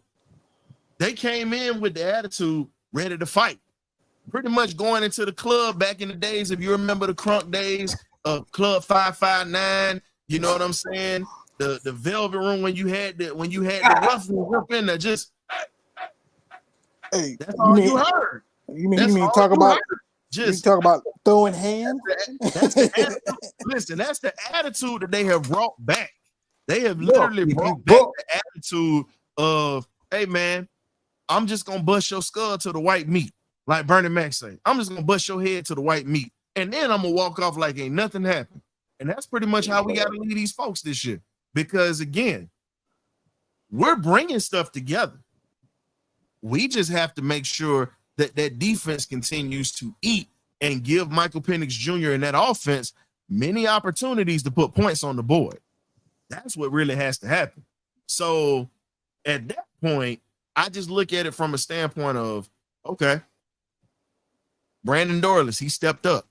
They came in with the attitude ready to fight. Pretty much going into the club back in the days, if you remember the crunk days of Club 559, you know what I'm saying? The velvet room when you had the rough room in there, just that's all you heard. You mean talk about throwing hands? Listen, that's the attitude that they have brought back. They have literally brought back the attitude of, hey man, I'm just gonna bust your skull to the white meat, like Bernie Mac say. I'm just gonna bust your head to the white meat, and then I'm gonna walk off like ain't nothing happened. And that's pretty much how we got to lead these folks this year. Because again, we're bringing stuff together. We just have to make sure that that defense continues to eat and give Michael Penix Jr. and that offense many opportunities to put points on the board. That's what really has to happen. So at that point, I just look at it from a standpoint of, okay, Brandon Dorless, he stepped up.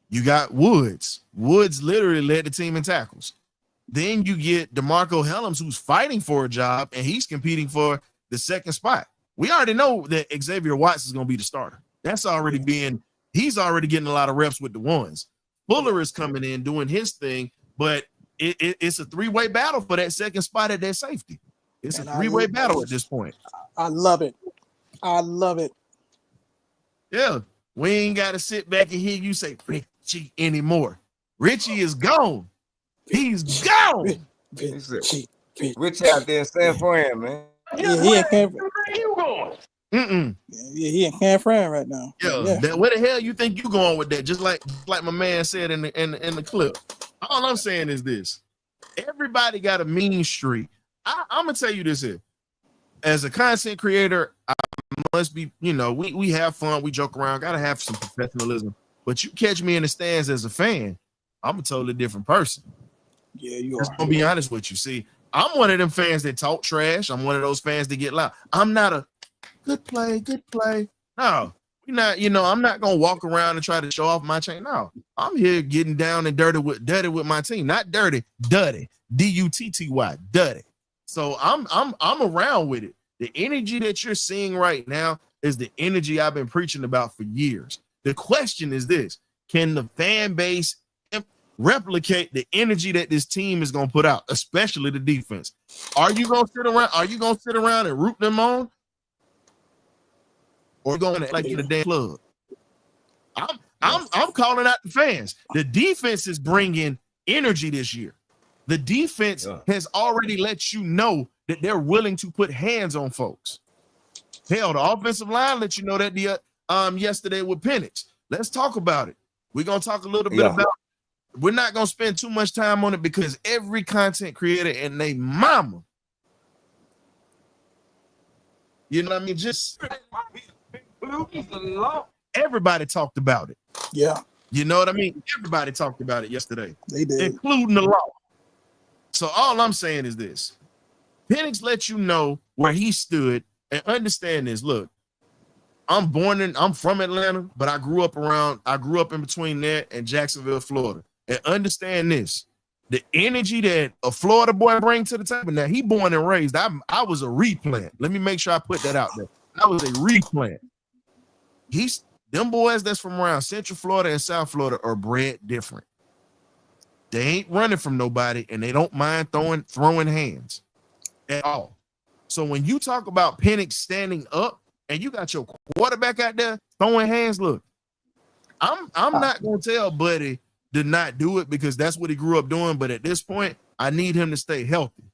You got Woods. Woods literally led the team in tackles. Then you get DeMarco Hellams, who's fighting for a job, and he's competing for the second spot. We already know that Xavier Watts is going to be the starter. He's already getting a lot of reps with the ones. Fuller is coming in doing his thing, but it's a three-way battle for that second spot at that safety. It's a three-way battle at this point. I love it. I love it. Yeah, we ain't got to sit back and hear you say Richie anymore. Richie is gone. He's gone. Richie out there in San Fran, man. Yeah, he in San Fran. Where you going? Yeah, he in San Fran right now. Yeah. Where the hell you think you going with that? Just like my man said in the clip. All I'm saying is this: everybody got a mean streak. I'm gonna tell you this here. As a content creator, I must be, we have fun, we joke around, gotta have some professionalism. But you catch me in the stands as a fan, I'm a totally different person. Yeah, you Just are. gonna be honest with you. See, I'm one of them fans that talk trash. I'm one of those fans that get loud. I'm not a good play. No, we're not, I'm not gonna walk around and try to show off my chain. No, I'm here getting down and dirty with my team. Not dirty, dutty. D-U-T-T-Y, dutty. So I'm around with it. The energy that you're seeing right now is the energy I've been preaching about for years. The question is this: can the fan base replicate the energy that this team is going to put out, especially the defense? Are you going to sit around? Are you going to sit around and root them on, or going to like in a damn club? I'm calling out the fans. The defense is bringing energy this year. The defense has already let you know that they're willing to put hands on folks. Hell, the offensive line let you know that yesterday with Penix. Let's talk about it. We're gonna talk a little bit about it. We're not gonna spend too much time on it because every content creator and they mama, you know what I mean? Just everybody talked about it. Yeah. You know what I mean? Everybody talked about it yesterday. They did. Including the law. So all I'm saying is this: Penix let you know where he stood and understand this. Look, I'm from Atlanta, but I grew up in between there and Jacksonville, Florida. And understand this: the energy that a Florida boy brings to the table. Now, he born and raised. I was a replant. Let me make sure I put that out there. I was a replant. Them boys that's from around Central Florida and South Florida are bred different. They ain't running from nobody, and they don't mind throwing hands at all. So when you talk about Penix standing up and you got your quarterback out there throwing hands, look, I'm not gonna tell Buddy to not do it because that's what he grew up doing. But at this point, I need him to stay healthy.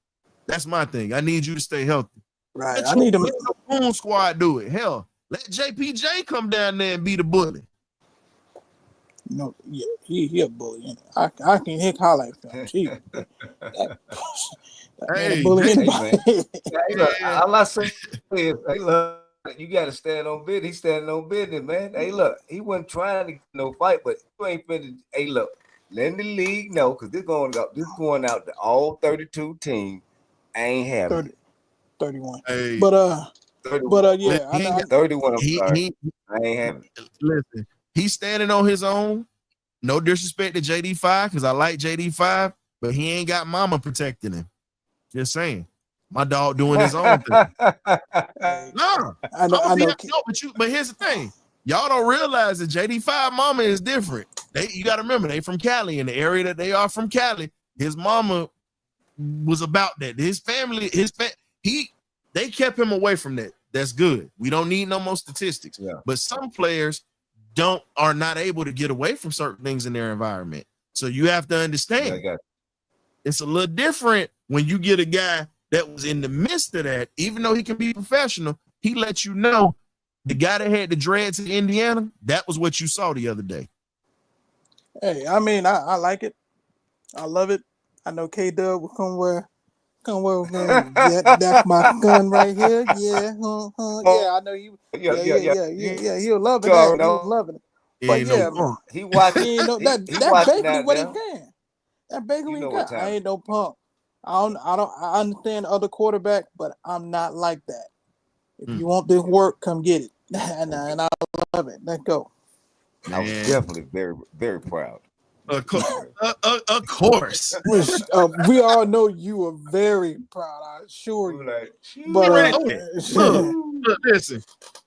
That's my thing. I need you to stay healthy. Right. I need him. Let the Boom Squad do it. Hell, let JPJ come down there and be the bully. Yeah, he a bully. I can hit highlight film. Hey, bully all I say is, hey, look, you got to stand on business. He's standing on business, man. Hey, look, he wasn't trying to get no fight, but you ain't finished. Hey, look, letting the league know because this going out to all 32 teams. I ain't having 31. Hey. But 31. Yeah, I 31. I'm sorry. I ain't having it. Listen, he's standing on his own. No disrespect to JD5 because I like JD5, but he ain't got mama protecting him. Just saying. My dog doing his own thing. No, I know. But here's the thing. Y'all don't realize that JD5 mama is different. You got to remember, they from Cali. In the area that they are from Cali, his mama was about that. His family, they kept him away from that. That's good. We don't need no more statistics. Yeah. But some players are not able to get away from certain things in their environment. So you have to understand. It's a little different when you get a guy that was in the midst of that, even though he can be professional, he lets you know the guy that had the dreads in Indiana, that was what you saw the other day. Hey, I mean, I like it. I love it. I know K-Dub will come where, yeah, that's my gun right here. Yeah, yeah, I know you. Yeah, he'll love it. He was loving it. But yeah, he watching. That's basically what he can. That's basically what he can. I ain't no punk. I understand other quarterback, but I'm not like that. If you want this work, come get it. and I love it. Let's go. I was definitely very, very proud. Of course. Which, we all know you are very proud. I assure you. Like, But Look,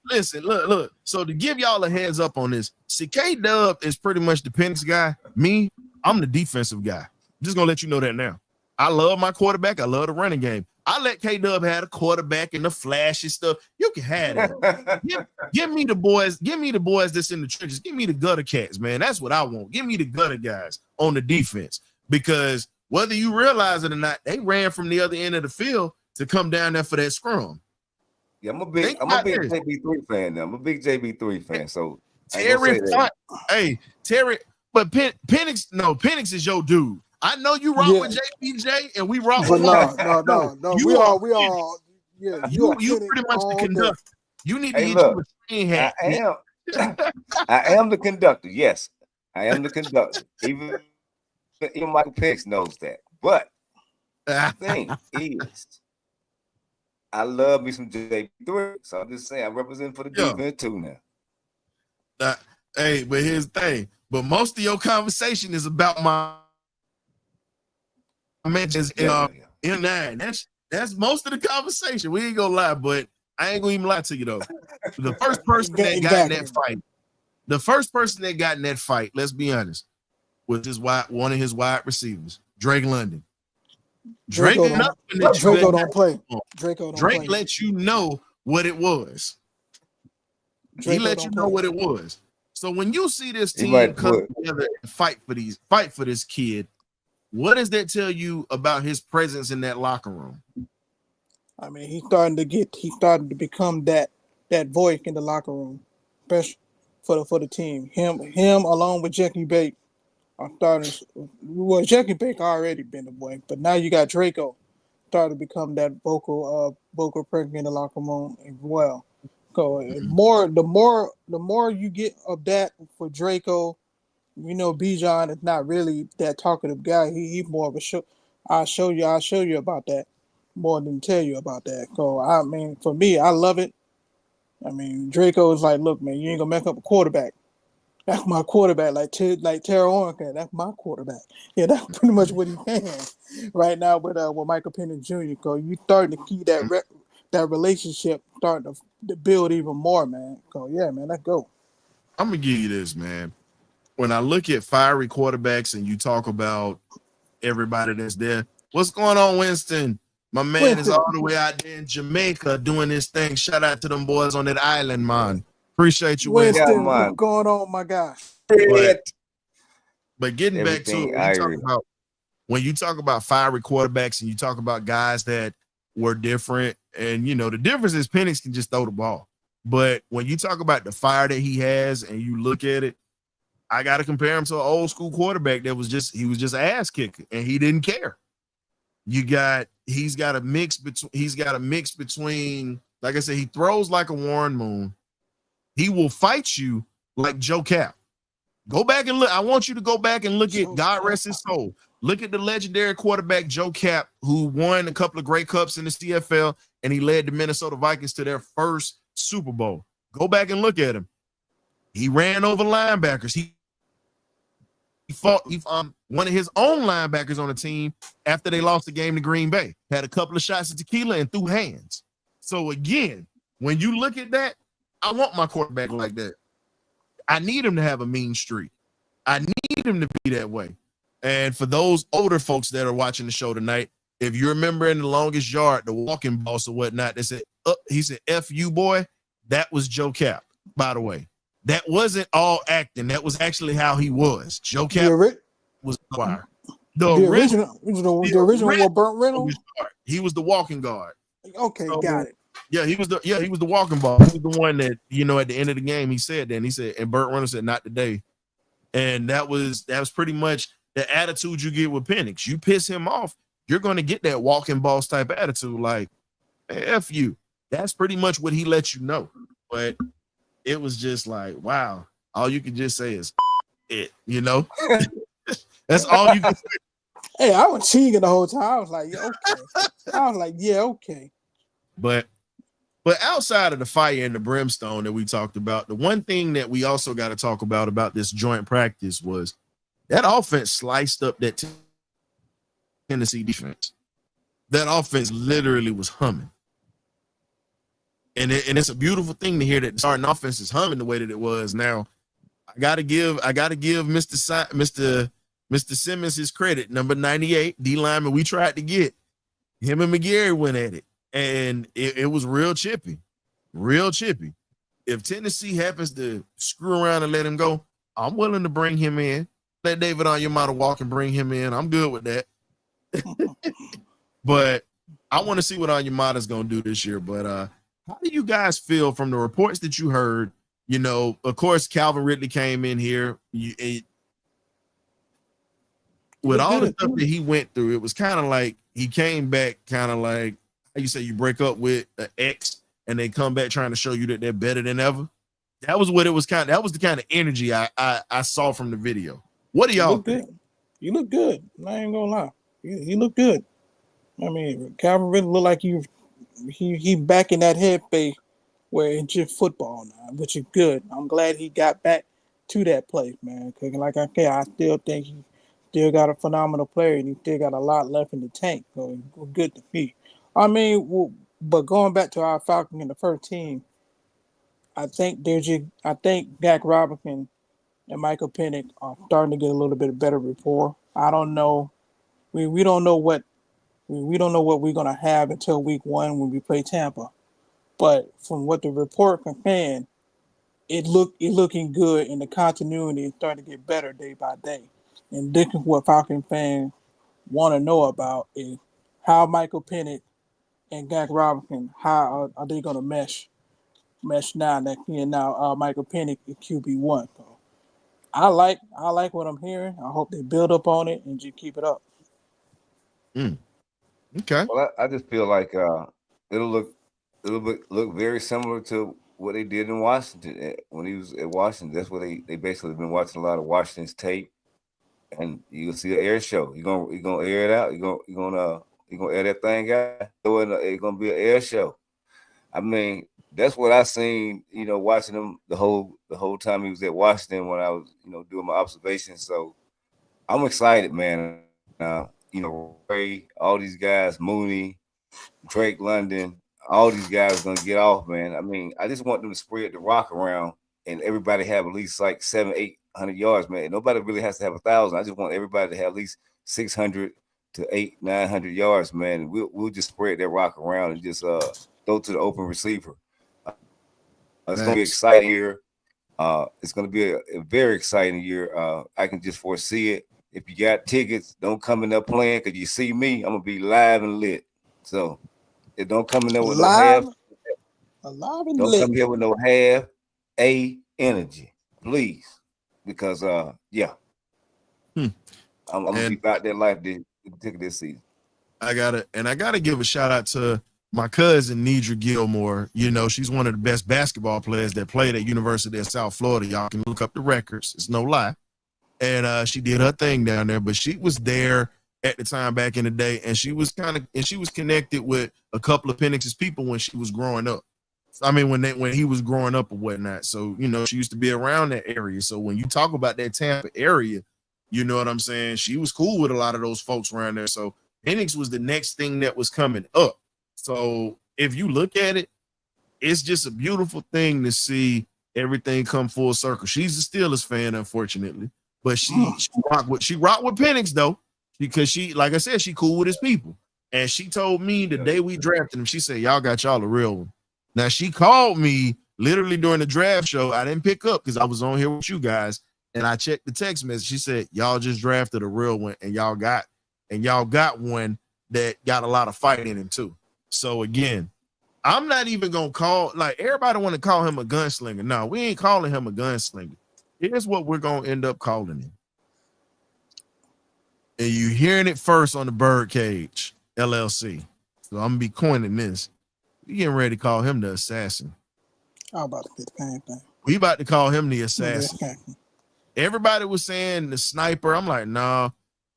listen, look. So to give y'all a heads up on this, see, K-Dub is pretty much the Penix guy. Me, I'm the defensive guy. Just gonna let you know that now. I love my quarterback. I love the running game. I let K-Dub have a quarterback and the flashy stuff. You can have that. give me the boys. Give me the boys that's in the trenches. Give me the gutter cats, man. That's what I want. Give me the gutter guys on the defense. Because whether you realize it or not, they ran from the other end of the field to come down there for that scrum. Yeah, I'm a big JB3 fan now. I'm a big JB3 fan. So Terry, Terry, but Penix is your dude. I know you rock with JBJ and we rock but with no. We all yeah. You pretty much the conductor. You need to get you a train hat. I am the conductor. Yes, I am the conductor. Even Michael Penix knows that. But the thing is, I love me some JB3. So I'm just saying I represent for the defense too now. Hey, but here's the thing. But most of your conversation is about my mentions in nine. That's most of the conversation. We ain't gonna lie, but I ain't gonna even lie to you though. The first person that got in that fight, let's be honest, was one of his wide receivers, Drake London. Drake don't play. Drake let you know what it was. He let you know what it was. So when you see this team come together and fight for this kid, what does that tell you about his presence in that locker room? I mean, he's starting to become that voice in the locker room, especially for the team. Him along with Jackie Bake are starting. Well, Jackie Bake already been the boy, but now you got Draco starting to become that vocal presence in the locker room as well. So the more you get of that for Draco. You know, Bijan is not really that talkative guy. He's more of a show. I'll show you about that more than tell you about that. So I mean, for me, I love it. I mean, Draco is like, look, man, you ain't gonna make up a quarterback. That's my quarterback, like Terrell Owens can. That's my quarterback. Yeah, that's pretty much what he can right now with Michael Penix Jr. So you starting to keep that relationship starting to build even more, man. So yeah, man, let's go. I'm gonna give you this, man. When I look at fiery quarterbacks and you talk about everybody that's there, what's going on, Winston? My man is all the way out there in Jamaica doing this thing. Shout out to them boys on that island, man. Appreciate you, Winston. What's going on, my guy? But getting back to it, when you talk about fiery quarterbacks and you talk about guys that were different, and you know the difference is Penix can just throw the ball. But when you talk about the fire that he has and you look at it, I got to compare him to an old school quarterback that was just an ass kicker and he didn't care. He's got a mix between, like I said, he throws like a Warren Moon. He will fight you like Joe Cap. Go back and look. I want you to go back and look at God rest his soul. Look at the legendary quarterback Joe Cap, who won a couple of Grey Cups in the CFL, and he led the Minnesota Vikings to their first Super Bowl. Go back and look at him. He ran over linebackers. He fought one of his own linebackers on the team after they lost the game to Green Bay. Had a couple of shots of tequila and threw hands. So again, when you look at that, I want my quarterback like that. I need him to have a mean streak. I need him to be that way. And for those older folks that are watching the show tonight, if you remember in the longest yard, the walking boss or whatnot, they said, he said, F you, boy. That was Joe Cap, by the way. That wasn't all acting. That was actually how he was. Joe Cap was the choir. The original was Burt Reynolds. He was the walking guard. Okay, so, got it. Yeah, he was the walking ball. He was the one that, you know, at the end of the game, he said that. And he said, and Burt Reynolds said, not today. And that was pretty much the attitude you get with Penix. You piss him off, you're going to get that walking boss type attitude, like, hey, F you. That's pretty much what he let you know. But it was just like, wow, all you can just say is it, you know? That's all you can say. Hey, I was cheating the whole time. I was like, yeah, okay. I was like, yeah, okay. But outside of the fire and the brimstone that we talked about, the one thing that we also got to talk about this joint practice was that offense sliced up that Tennessee defense. That offense literally was humming. And it's a beautiful thing to hear that the starting offense is humming the way that it was. Now, I gotta give Mr. Simmons his credit. Number 98, D lineman we tried to get. Him and McGarry went at it. And it was real chippy. Real chippy. If Tennessee happens to screw around and let him go, I'm willing to bring him in. Let David Onyemata walk and bring him in. I'm good with that. But I want to see what Onyemata's going to do this year. But how do you guys feel from the reports that you heard? You know, of course, Calvin Ridley came in here. With all the stuff that he went through, it was kind of like he came back kind of like, how you say, you break up with an ex and they come back trying to show you that they're better than ever. That was what it was that was the kind of energy I saw from the video. What do y'all think? You look good. I ain't gonna lie. You look good. I mean, Calvin Ridley look like he back in that headspace where it's just football now, which is good. I'm glad he got back to that place, man. Cause like I said, I still think he still got a phenomenal player and he still got a lot left in the tank. So good to see. I mean, but going back to our Falcons in the first team, I think Dak Robinson and Michael Penix are starting to get a little bit better rapport. I don't know. We don't know what we're gonna have until week 1 when we play Tampa. But from what the report from fan, it looking good, and the continuity is starting to get better day by day. And this is what Falcon fans want to know about is how Michael Penix and Dak Robinson, how are they gonna mesh now that Michael Penix is QB1. So I like what I'm hearing. I hope they build up on it and just keep it up. Okay. Well, I just feel like it'll look very similar to what they did in Washington when he was at Washington. That's what they basically been watching a lot of Washington's tape, and you'll see an air show. You're gonna air it out. You're gonna air that thing out. It's gonna be an air show. I mean, that's what I seen. You know, watching him the whole time he was at Washington when I was doing my observations. So I'm excited, man. Ray, all these guys, Mooney, Drake London, all these guys are gonna get off, man. I mean, I just want them to spread the rock around and everybody have at least like 700-800 yards, man. Nobody really has to have 1,000. I just want everybody to have at least 600 to 800-900 yards, man. And we'll just spread that rock around and just throw to the open receiver. It's gonna be exciting year. It's gonna be a very exciting year. I can just foresee it. If you got tickets, don't come in there playing because you see me, I'm gonna be live and lit. So it don't come in there with alive and don't lit. Come here with no half a energy, please, because I'm gonna be about that life this season. I gotta give a shout out to my cousin Nidra Gilmore. You know, she's one of the best basketball players that played at University of South Florida. Y'all can look up the records. It's no lie. And she did her thing down there, but she was there at the time back in the day, and she was connected with a couple of Penix's people when she was growing up. I mean, when he was growing up or whatnot. So, she used to be around that area. So when you talk about that Tampa area, you know what I'm saying? She was cool with a lot of those folks around there. So Penix was the next thing that was coming up. So if you look at it, it's just a beautiful thing to see everything come full circle. She's a Steelers fan, unfortunately. But she rocked with Penix though, because she, like I said, she cool with his people. And she told me the day we drafted him, she said, y'all got y'all a real one. Now she called me literally during the draft show. I didn't pick up because I was on here with you guys. And I checked the text message. She said, y'all just drafted a real one and y'all got one that got a lot of fight in him too. So again, I'm not even gonna call, like, everybody want to call him a gunslinger. No, we ain't calling him a gunslinger. Here's what we're going to end up calling him. And you hearing it first on the Birdcage, LLC. So I'm going to be coining this. We getting ready to call him the assassin. I'm about to get the same thing. We about to call him the assassin. Everybody was saying the sniper. I'm like, nah,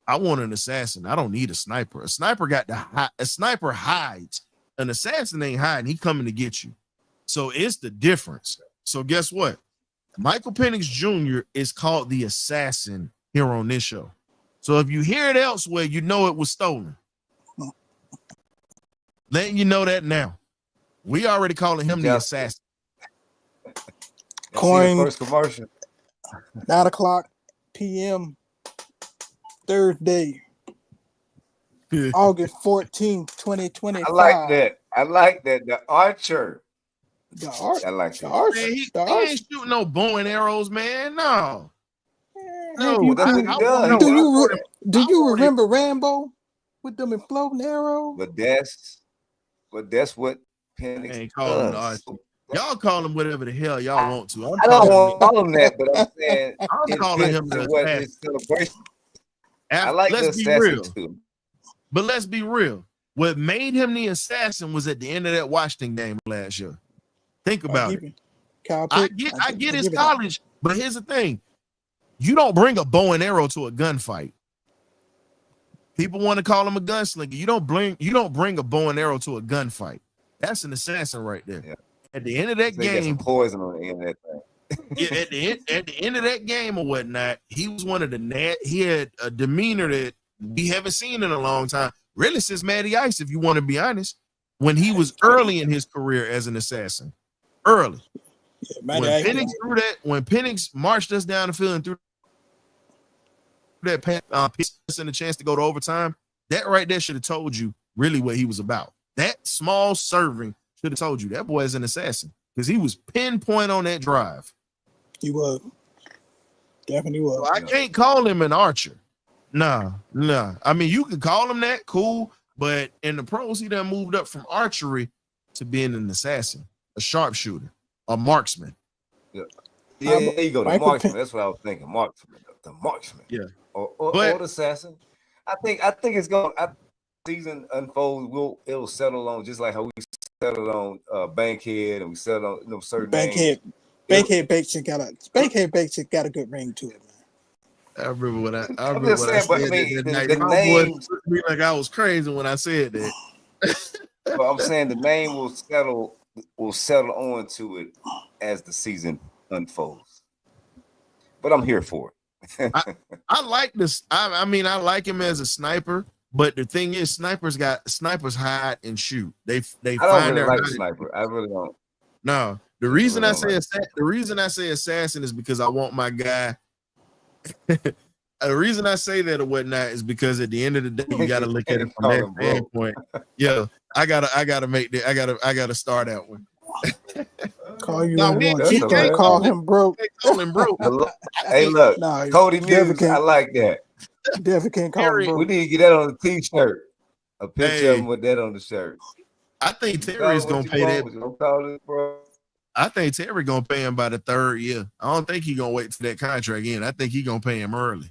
I want an assassin. I don't need a sniper. A sniper a sniper hides. An assassin ain't hiding. He coming to get you. So it's the difference. So guess what? Michael Penix Jr. is called the assassin here on this show. So if you hear it elsewhere, you know it was stolen. Letting you know that now. We already calling him the assassin. Coin first commercial. 9:00 p.m. Thursday, August 14th, 2025. I like that. I like that. The Archer. The art. I like that. The Archer. Man, he the Archer. ain't shooting no bow and arrows, man. No. Have No, you- that's what he does. no, do I you want him- do I you want him- remember Rambo with them floating arrows? But that's what Penix ain't calling him the does. Archer. Y'all call him whatever the hell y'all want to. I don't want to call him that, but I'm saying I'm calling him the what assassin. his celebration. I like the Let's be assassin real. too. But let's be real. What made him the assassin was at the end of that Washington game last year. Think about it. Kyle I Pitt, get give his it up. college, but here's the thing. You don't bring a bow and arrow to a gunfight. People want to call him a gunslinger. You don't bring a bow and arrow to a gunfight. That's an assassin right there. Yeah. At the end of that They got some game, poison on the end of that thing. yeah, at the end of that game or whatnot, he was one of the he had a demeanor that we haven't seen in a long time. Really, since Matty Ice, if you want to be honest, when he was early in his career as an assassin. Early. Yeah, When Penix threw that, when Penix marched us down the field and threw that pass and a chance to go to overtime, that right there should have told you really what he was about. That small serving should have told you that boy is an assassin because he was pinpoint on that drive. He was. Definitely was. So I can't call him an archer. Nah. I mean, you can call him that, cool, but in the pros, he done moved up from archery to being an assassin, a sharpshooter, a marksman. Yeah, there you go. The Michael marksman. Penn- That's what I was thinking. Marksman. The marksman. Yeah. Or But- the assassin. I think it's going. Season unfolds. It'll settle on just like how we settled on Bankhead and we settled on certain names. Bankhead Basic got a good ring to it, man. I remember when I I'm remember just when I saying, but said I mean, that night. the My boy names. looked at me like I was crazy when I said that. But I'm saying the name will settle on to it as the season unfolds. But I'm here for it. I like this. I mean, I like him as a sniper, but the thing is, snipers hide and shoot. They I don't find really their like hiding. sniper. I really don't. No, the reason I really say don't the reason I say assassin is because I want my guy. The reason I say that or whatnot is because at the end of the day, you got to look at it from that standpoint. Yeah, I gotta make that. I gotta start that one. Call you No, no, we one. ain't- You we can't can't call call him broke. Call him bro. Hey, look, Nah, Cody Devin Muse. can't- I like that. Definitely can't call Terry- him We broke. need to get that on the t-shirt. A picture of Hey. him with that on the shirt. I think Call Terry's it what gonna you pay that. want, don't call it, bro. I think Terry gonna pay him by the third year. I don't think he gonna wait for that contract in. I think he gonna pay him early,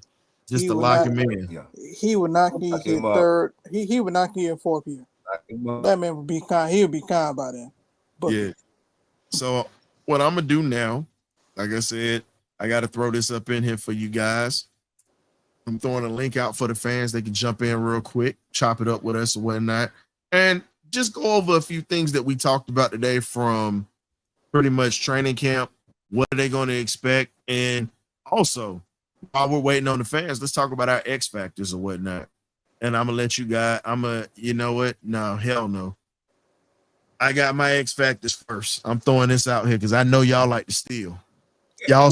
just He to will lock not- him in. Yeah. He would not get Lock his him up. third. He would not get his fourth year. Lock him up. That man would be kind. He would be kind by then. But Yeah. So what I'm gonna do now, like I said, I gotta throw this up in here for you guys. I'm throwing a link out for the fans. They can jump in real quick, chop it up with us or whatnot, and just go over a few things that we talked about today from pretty much training camp. What are they going to expect? And also, while we're waiting on the fans, let's talk about our X factors or whatnot. And I'm gonna let you guys. You know what? No, hell no. I got my X factors first. I'm throwing this out here because I know y'all like to steal. Y'all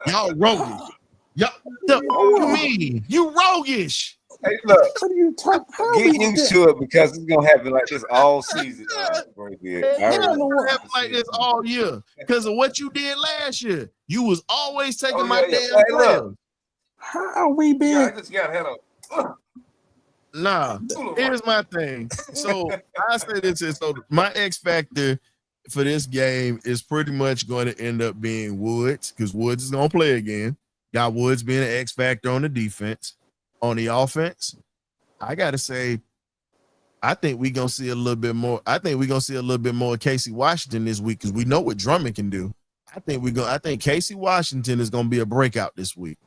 y'all roguish. Y'all, what you mean? You roguish. Hey, look, what are you talking? How get we used to it because it's gonna happen like this all season. Right there. I Hell already no, know. it happened like this all year because of what you did last year. You was always taking my damn Hey, players. look. How we been? Yeah, I just got head up. Nah, here's my thing. So I say this is so my X factor for this game is pretty much going to end up being Woods because Woods is gonna play again. Got Woods being an X factor on the defense. On the offense, I gotta say, I think we're gonna see a little bit more. I think we're gonna see a little bit more of Casey Washington this week because we know what Drummond can do. I think Casey Washington is gonna be a breakout this week.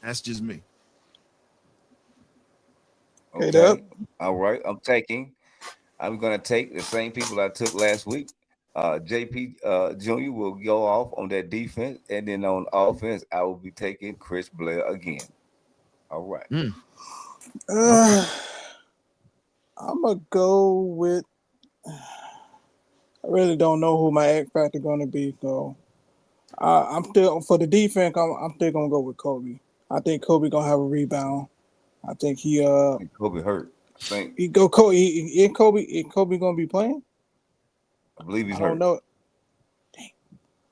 That's just me. Hey, Okay. Doug. All right. I'm gonna take the same people I took last week. JP Jr. will go off on that defense, and then on offense, I will be taking Chris Blair again. All right. I'm gonna go with. I really don't know who my X factor gonna be, so I'm still for the defense. I'm still gonna go with Kobe. I think Kobe gonna have a rebound. I think I think Kobe hurt. I think. he go Kobe. Kobe gonna be playing? I believe he's I hurt. don't know.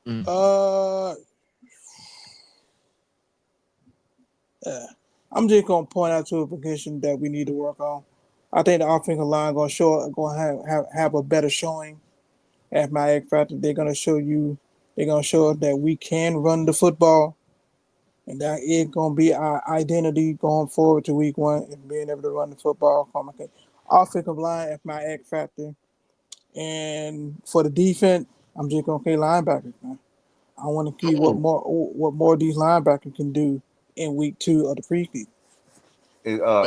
Mm. Yeah. I'm just gonna point out to a position that we need to work on. I think the offensive line gonna have a better showing at my X factor. They're gonna show us that we can run the football, and that is gonna be our identity going forward to week 1 and being able to run the football. Offensive line at my X factor, and for the defense, I'm just gonna say linebackers, man. I want to see what more these linebackers can do in week 2 of the preseason.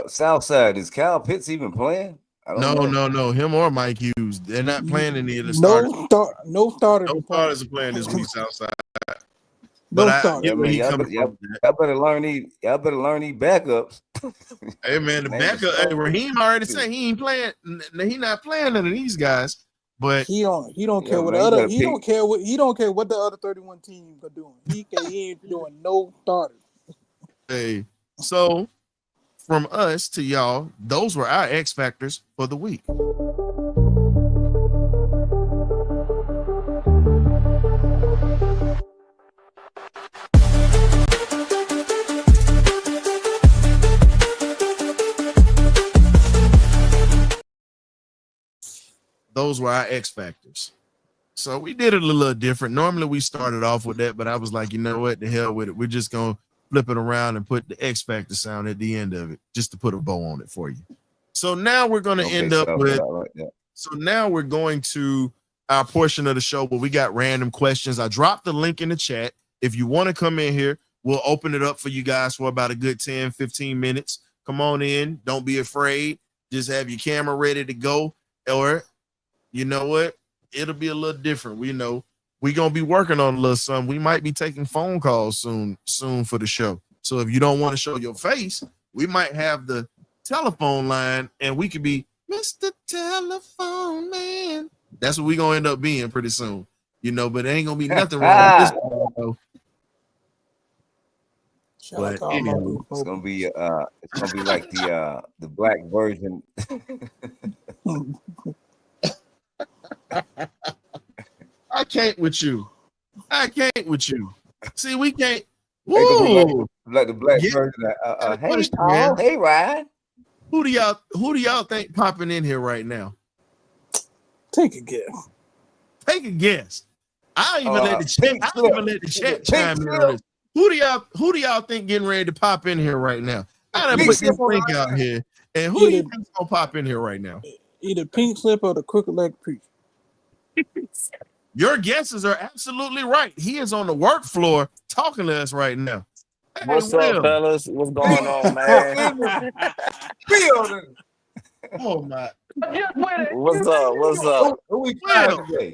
Southside, is Kyle Pitts even playing? I don't know. No. Him or Mike Hughes. They're not playing any of the No starters. No starters. No starters are playing this week, Southside. No But I starters. get where he y'all coming better, from. y'all better learn these. Y'all better learn these backups. Hey man, the backup. Hey, Raheem already said he ain't playing. He not playing none of these guys. But he don't care what man, the other. He don't care what the other 31 teams are doing. He ain't doing no starters. hey, so from us to y'all, those were our X factors for the week. Those were our X factors. So we did it a little different. Normally we started off with that, but I was like, you know what, the hell with it. We're just gonna flip it around and put the X factor sound at the end of it, just to put a bow on it for you. So now we're gonna end up with. So now we're going to our portion of the show where we got random questions. I dropped the link in the chat. If you want to come in here, we'll open it up for you guys for about a good 10, 15 minutes. Come on in. Don't be afraid. Just have your camera ready to go. Or, you know what? It'll be a little different. We know we're going to be working on a little something. We might be taking phone calls soon for the show. So if you don't want to show your face, we might have the telephone line and we could be Mr. Telephone Man. That's what we're going to end up being pretty soon. You know, but there ain't going to be nothing wrong with this one, but anyway, it's gonna be like the black version. I can't with you. See, we can't. Woo! Like the black version. Hey, Paul. Hey, Ryan. Who do y'all think popping in here right now? Take a guess. Take a guess. I don't even let the chat chime in on this. Who do y'all think getting ready to pop in here right now? I done put this link out here. And who do you think's gonna pop in here right now? Either Pink Slip or the Crooked Leg Preacher. Your guesses are absolutely right. He is on the work floor talking to us right now. Hey, what's up, fellas? What's going on, man? Oh my! What's up? Who we trying today?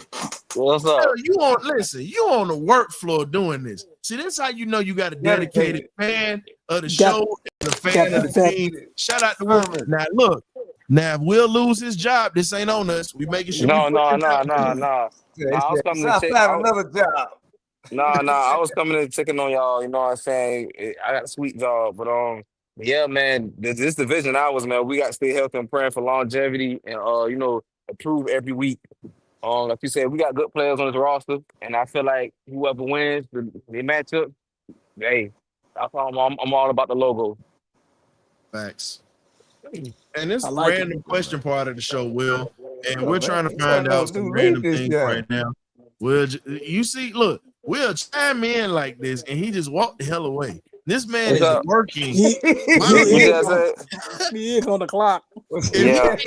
What's up? You on the work floor doing this. See, this is how you know you got a dedicated fan of the show and a fan of the team. Shout out to Will. Now look, now if Will lose his job, this ain't on us. We making sure. No. I was coming to check another job. I was coming in checking on y'all. You know what I'm saying? I got a sweet job, but yeah, man. This division hours, man. We got to stay healthy and praying for longevity and improve every week. Like you said, we got good players on this roster, and I feel like whoever wins the matchup, hey, I'm all about the logo. Facts. And this random question part of the show, Will, and we're trying to find out some random things right now. Will, you see, look, Will chime in like this, and he just walked the hell away. This man is working. He is on the clock. Yeah.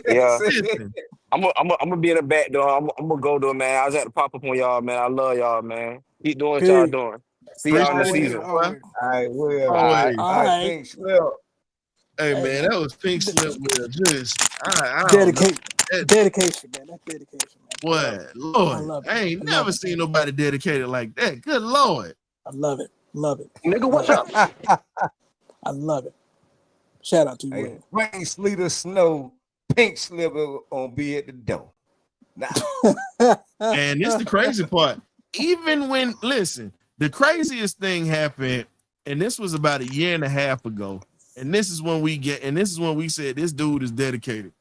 I'm gonna be in the back door. I'm gonna go though, man. I just had to pop up on y'all, man. I love y'all, man. Keep doing what y'all doing. See y'all in the season. All right, Will. All right. Pink Slip. Hey man, that was Pink Slip. Will just dedication, man. That's dedication, man. What, Lord? I ain't never seen nobody dedicated like that. Good Lord. I love it. Nigga, what's up? I love it. Shout out to you, Hey, Will. rain, sleet, or snow, pink slipper on be at the door. Nah. And it's the crazy part. Even when, listen, the craziest thing happened, and this was about a year and a half ago. And this is when we said this dude is dedicated.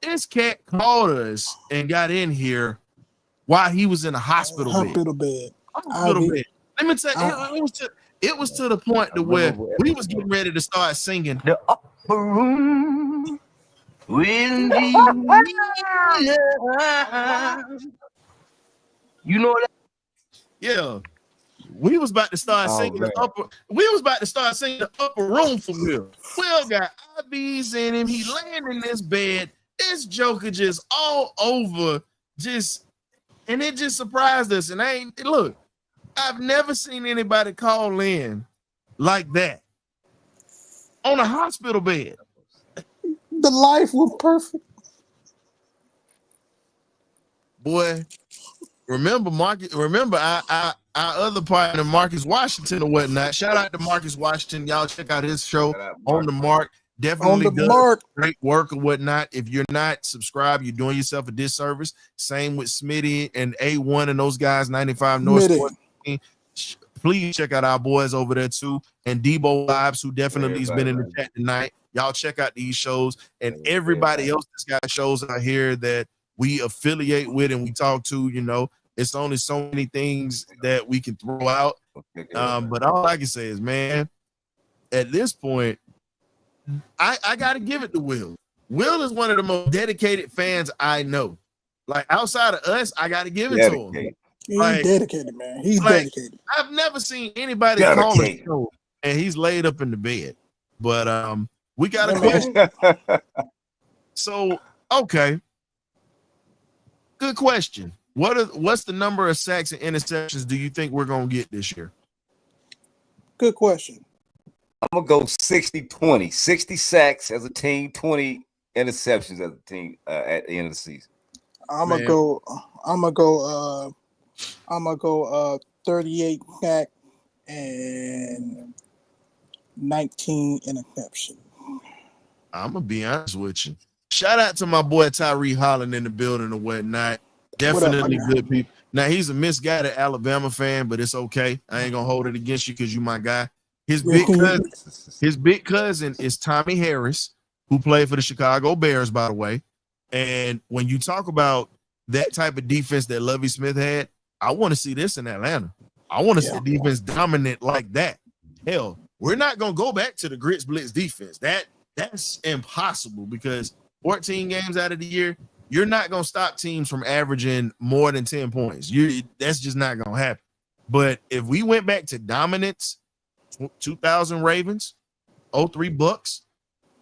This cat called us and got in here while he was in a hospital bed. Hospital bed. Let me tell you, it was to the point to where we was getting ready to start singing The upper room will be you know that. Yeah. We was about to start singing the upper room for Will. Will got IVs in him. He laying in this bed. This joker just all over, and it just surprised us. And I've never seen anybody call in like that on a hospital bed. The life was perfect. Boy, remember our other partner, Marcus Washington or whatnot. Shout out to Marcus Washington. Y'all check out his show On the Mark. Definitely does great work or whatnot. If you're not subscribed, you're doing yourself a disservice. Same with Smitty and A1 and those guys, 95 North Sports. Please check out our boys over there too. And Debo Vibes, who definitely has been in the chat tonight. Y'all check out these shows and everybody else that's got shows out here that we affiliate with and we talk to. You know, it's only so many things that we can throw out. But all I can say is, man, at this point, I got to give it to Will. Will is one of the most dedicated fans I know. Like, outside of us, I got to give it to him. He's dedicated, man. He's dedicated. I've never seen anybody call the show and he's laid up in the bed. But we got a question. So, okay. Good question. What's the number of sacks and interceptions do you think we're going to get this year? Good question. I'm going to go 60-20. 60 sacks as a team, 20 interceptions as a team at the end of the season. I'm gonna go 38 sack and 19 interception. I'm gonna be honest with you. Shout out to my boy Tyree Holland in the building or whatnot. Definitely good people. Now he's a misguided Alabama fan, but it's okay. I ain't gonna hold it against you because you my guy. His big cousin is Tommy Harris, who played for the Chicago Bears, by the way. And when you talk about that type of defense that Lovie Smith had, I want to see this in Atlanta. I want to see defense dominant like that. Hell, we're not gonna go back to the grits blitz defense. That's impossible because 14 games out of the year, you're not gonna stop teams from averaging more than 10 points. That's just not gonna happen. But if we went back to dominance, 2000 Ravens, 03 Bucks,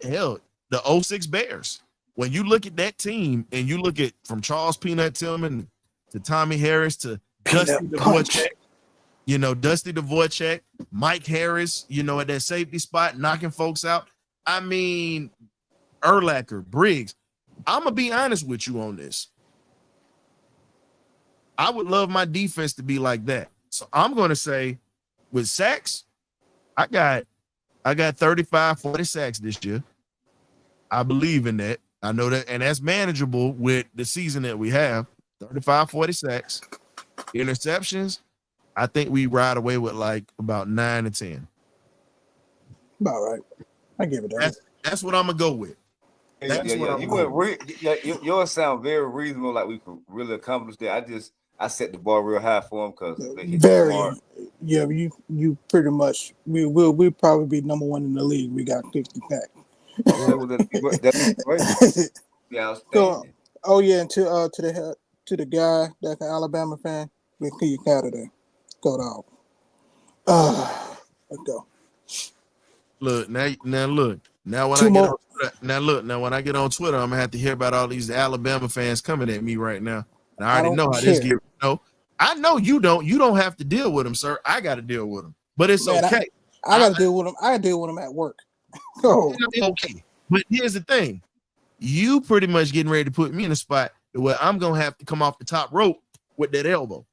hell, the 06 Bears. When you look at that team and you look at from Charles Peanut Tillman to Tommy Harris to Dusty Dvorak, Mike Harris, at that safety spot, knocking folks out. I mean, Urlacher, Briggs. I'm going to be honest with you on this. I would love my defense to be like that. So I'm going to say with sacks, I got 35, 40 sacks this year. I believe in that. I know that, and that's manageable with the season that we have. 35, 40 sacks. Interceptions, I think we ride away with like about 9 to 10. About right. I give it that. That's what I'm going to go with. Yours sound very reasonable, like we could really accomplish that. I set the bar real high for them because you pretty much we'll probably be number one in the league. We got 50 sacks. Yeah, and to the guy that's an Alabama fan, we'll see you Saturday. Go dog. Let's go. Look now. When I get on Twitter, I'm gonna have to hear about all these Alabama fans coming at me right now. And I already know how this get. I know you don't. You don't have to deal with them, sir. I got to deal with them, but it's okay. I got to deal with them. I deal with them at work. Okay, but here's the thing: you pretty much getting ready to put me in a spot where I'm gonna have to come off the top rope with that elbow.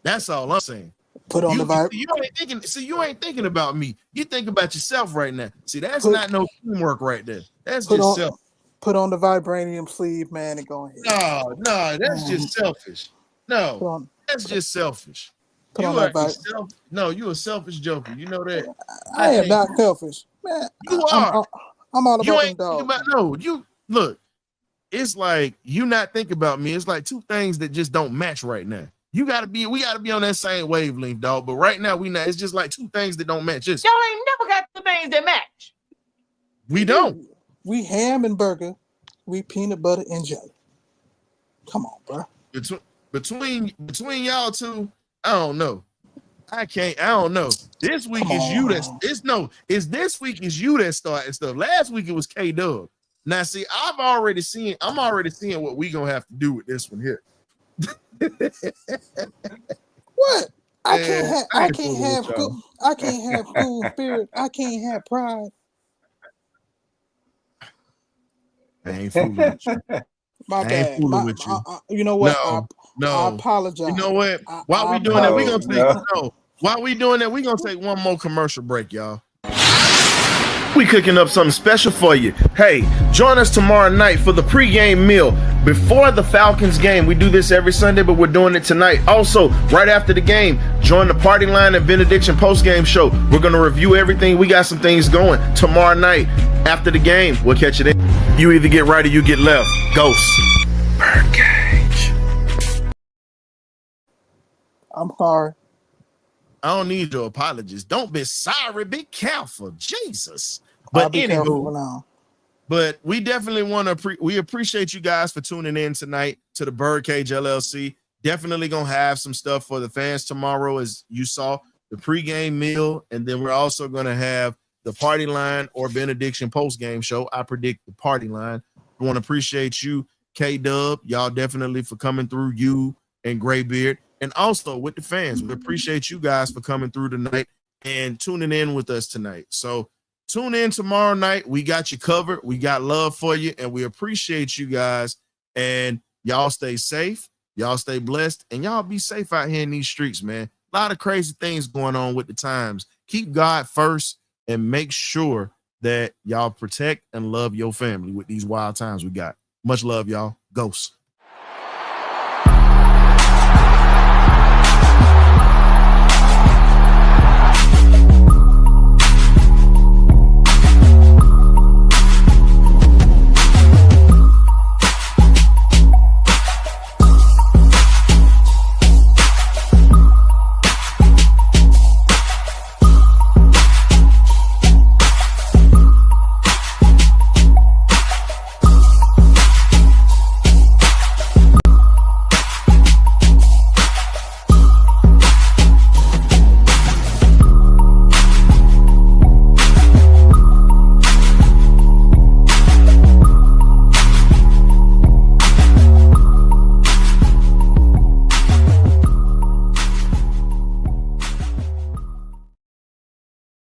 That's all I'm saying. Put on the vibe. You ain't thinking about me. You think about yourself right now. See, that's Put- not no teamwork right there. That's Put just on, self. put on the vibranium sleeve, man, and go ahead. No, that's just selfish. Put No, on, that's just selfish. put on You are that vibe. you a selfish joker. You know that. I am not selfish, man. You are. I'm all You about ain't them thinking dogs. about you look. It's like you not thinking about me. It's like two things that just don't match right now. We gotta be on that same wavelength, dog. But right now we not. It's just like two things that don't match. Y'all ain't never got the things that match. We don't. We ham and burger. We peanut butter and jelly. Come on, bro. Between y'all two, I don't know. I don't know. This week is you this week is you that starting stuff. Last week it was K-Dub. Now see, I'm already seeing what we gonna have to do with this one here. What? I Man, can't have cool spirit. I can't have pride. I ain't fooling with you. My I ain't bad. fooling with you. You know what? No. I apologize. You know what? While we doing that, we gonna take While we doing that, we gonna take one more commercial break, y'all. We cooking up something special for you. Hey, join us tomorrow night for the pregame meal before the Falcons game. We do this every Sunday, but we're doing it tonight. Also, right after the game, join the Party Line and Benediction postgame show. We're gonna review everything. We got some things going tomorrow night after the game. We'll catch you then. You either get right or you get left. Ghost. Birdcage. I'm sorry. I don't need your apologies. Don't be sorry. Be careful. Jesus. But anywho, but we definitely want to we appreciate you guys for tuning in tonight to the Birdcage LLC. Definitely gonna have some stuff for the fans tomorrow, as you saw the pregame meal, and then we're also gonna have the Party Line or Benediction postgame show. I predict the Party Line. I want to appreciate you, K-Dub. Y'all definitely for coming through. You and Graybeard. And also with the fans, we appreciate you guys for coming through tonight and tuning in with us tonight. So tune in tomorrow night. We got you covered. We got love for you, and we appreciate you guys. And y'all stay safe. Y'all stay blessed, and y'all be safe out here in these streets, man. A lot of crazy things going on with the times. Keep God first and make sure that y'all protect and love your family with these wild times we got. Much love, y'all. Ghosts.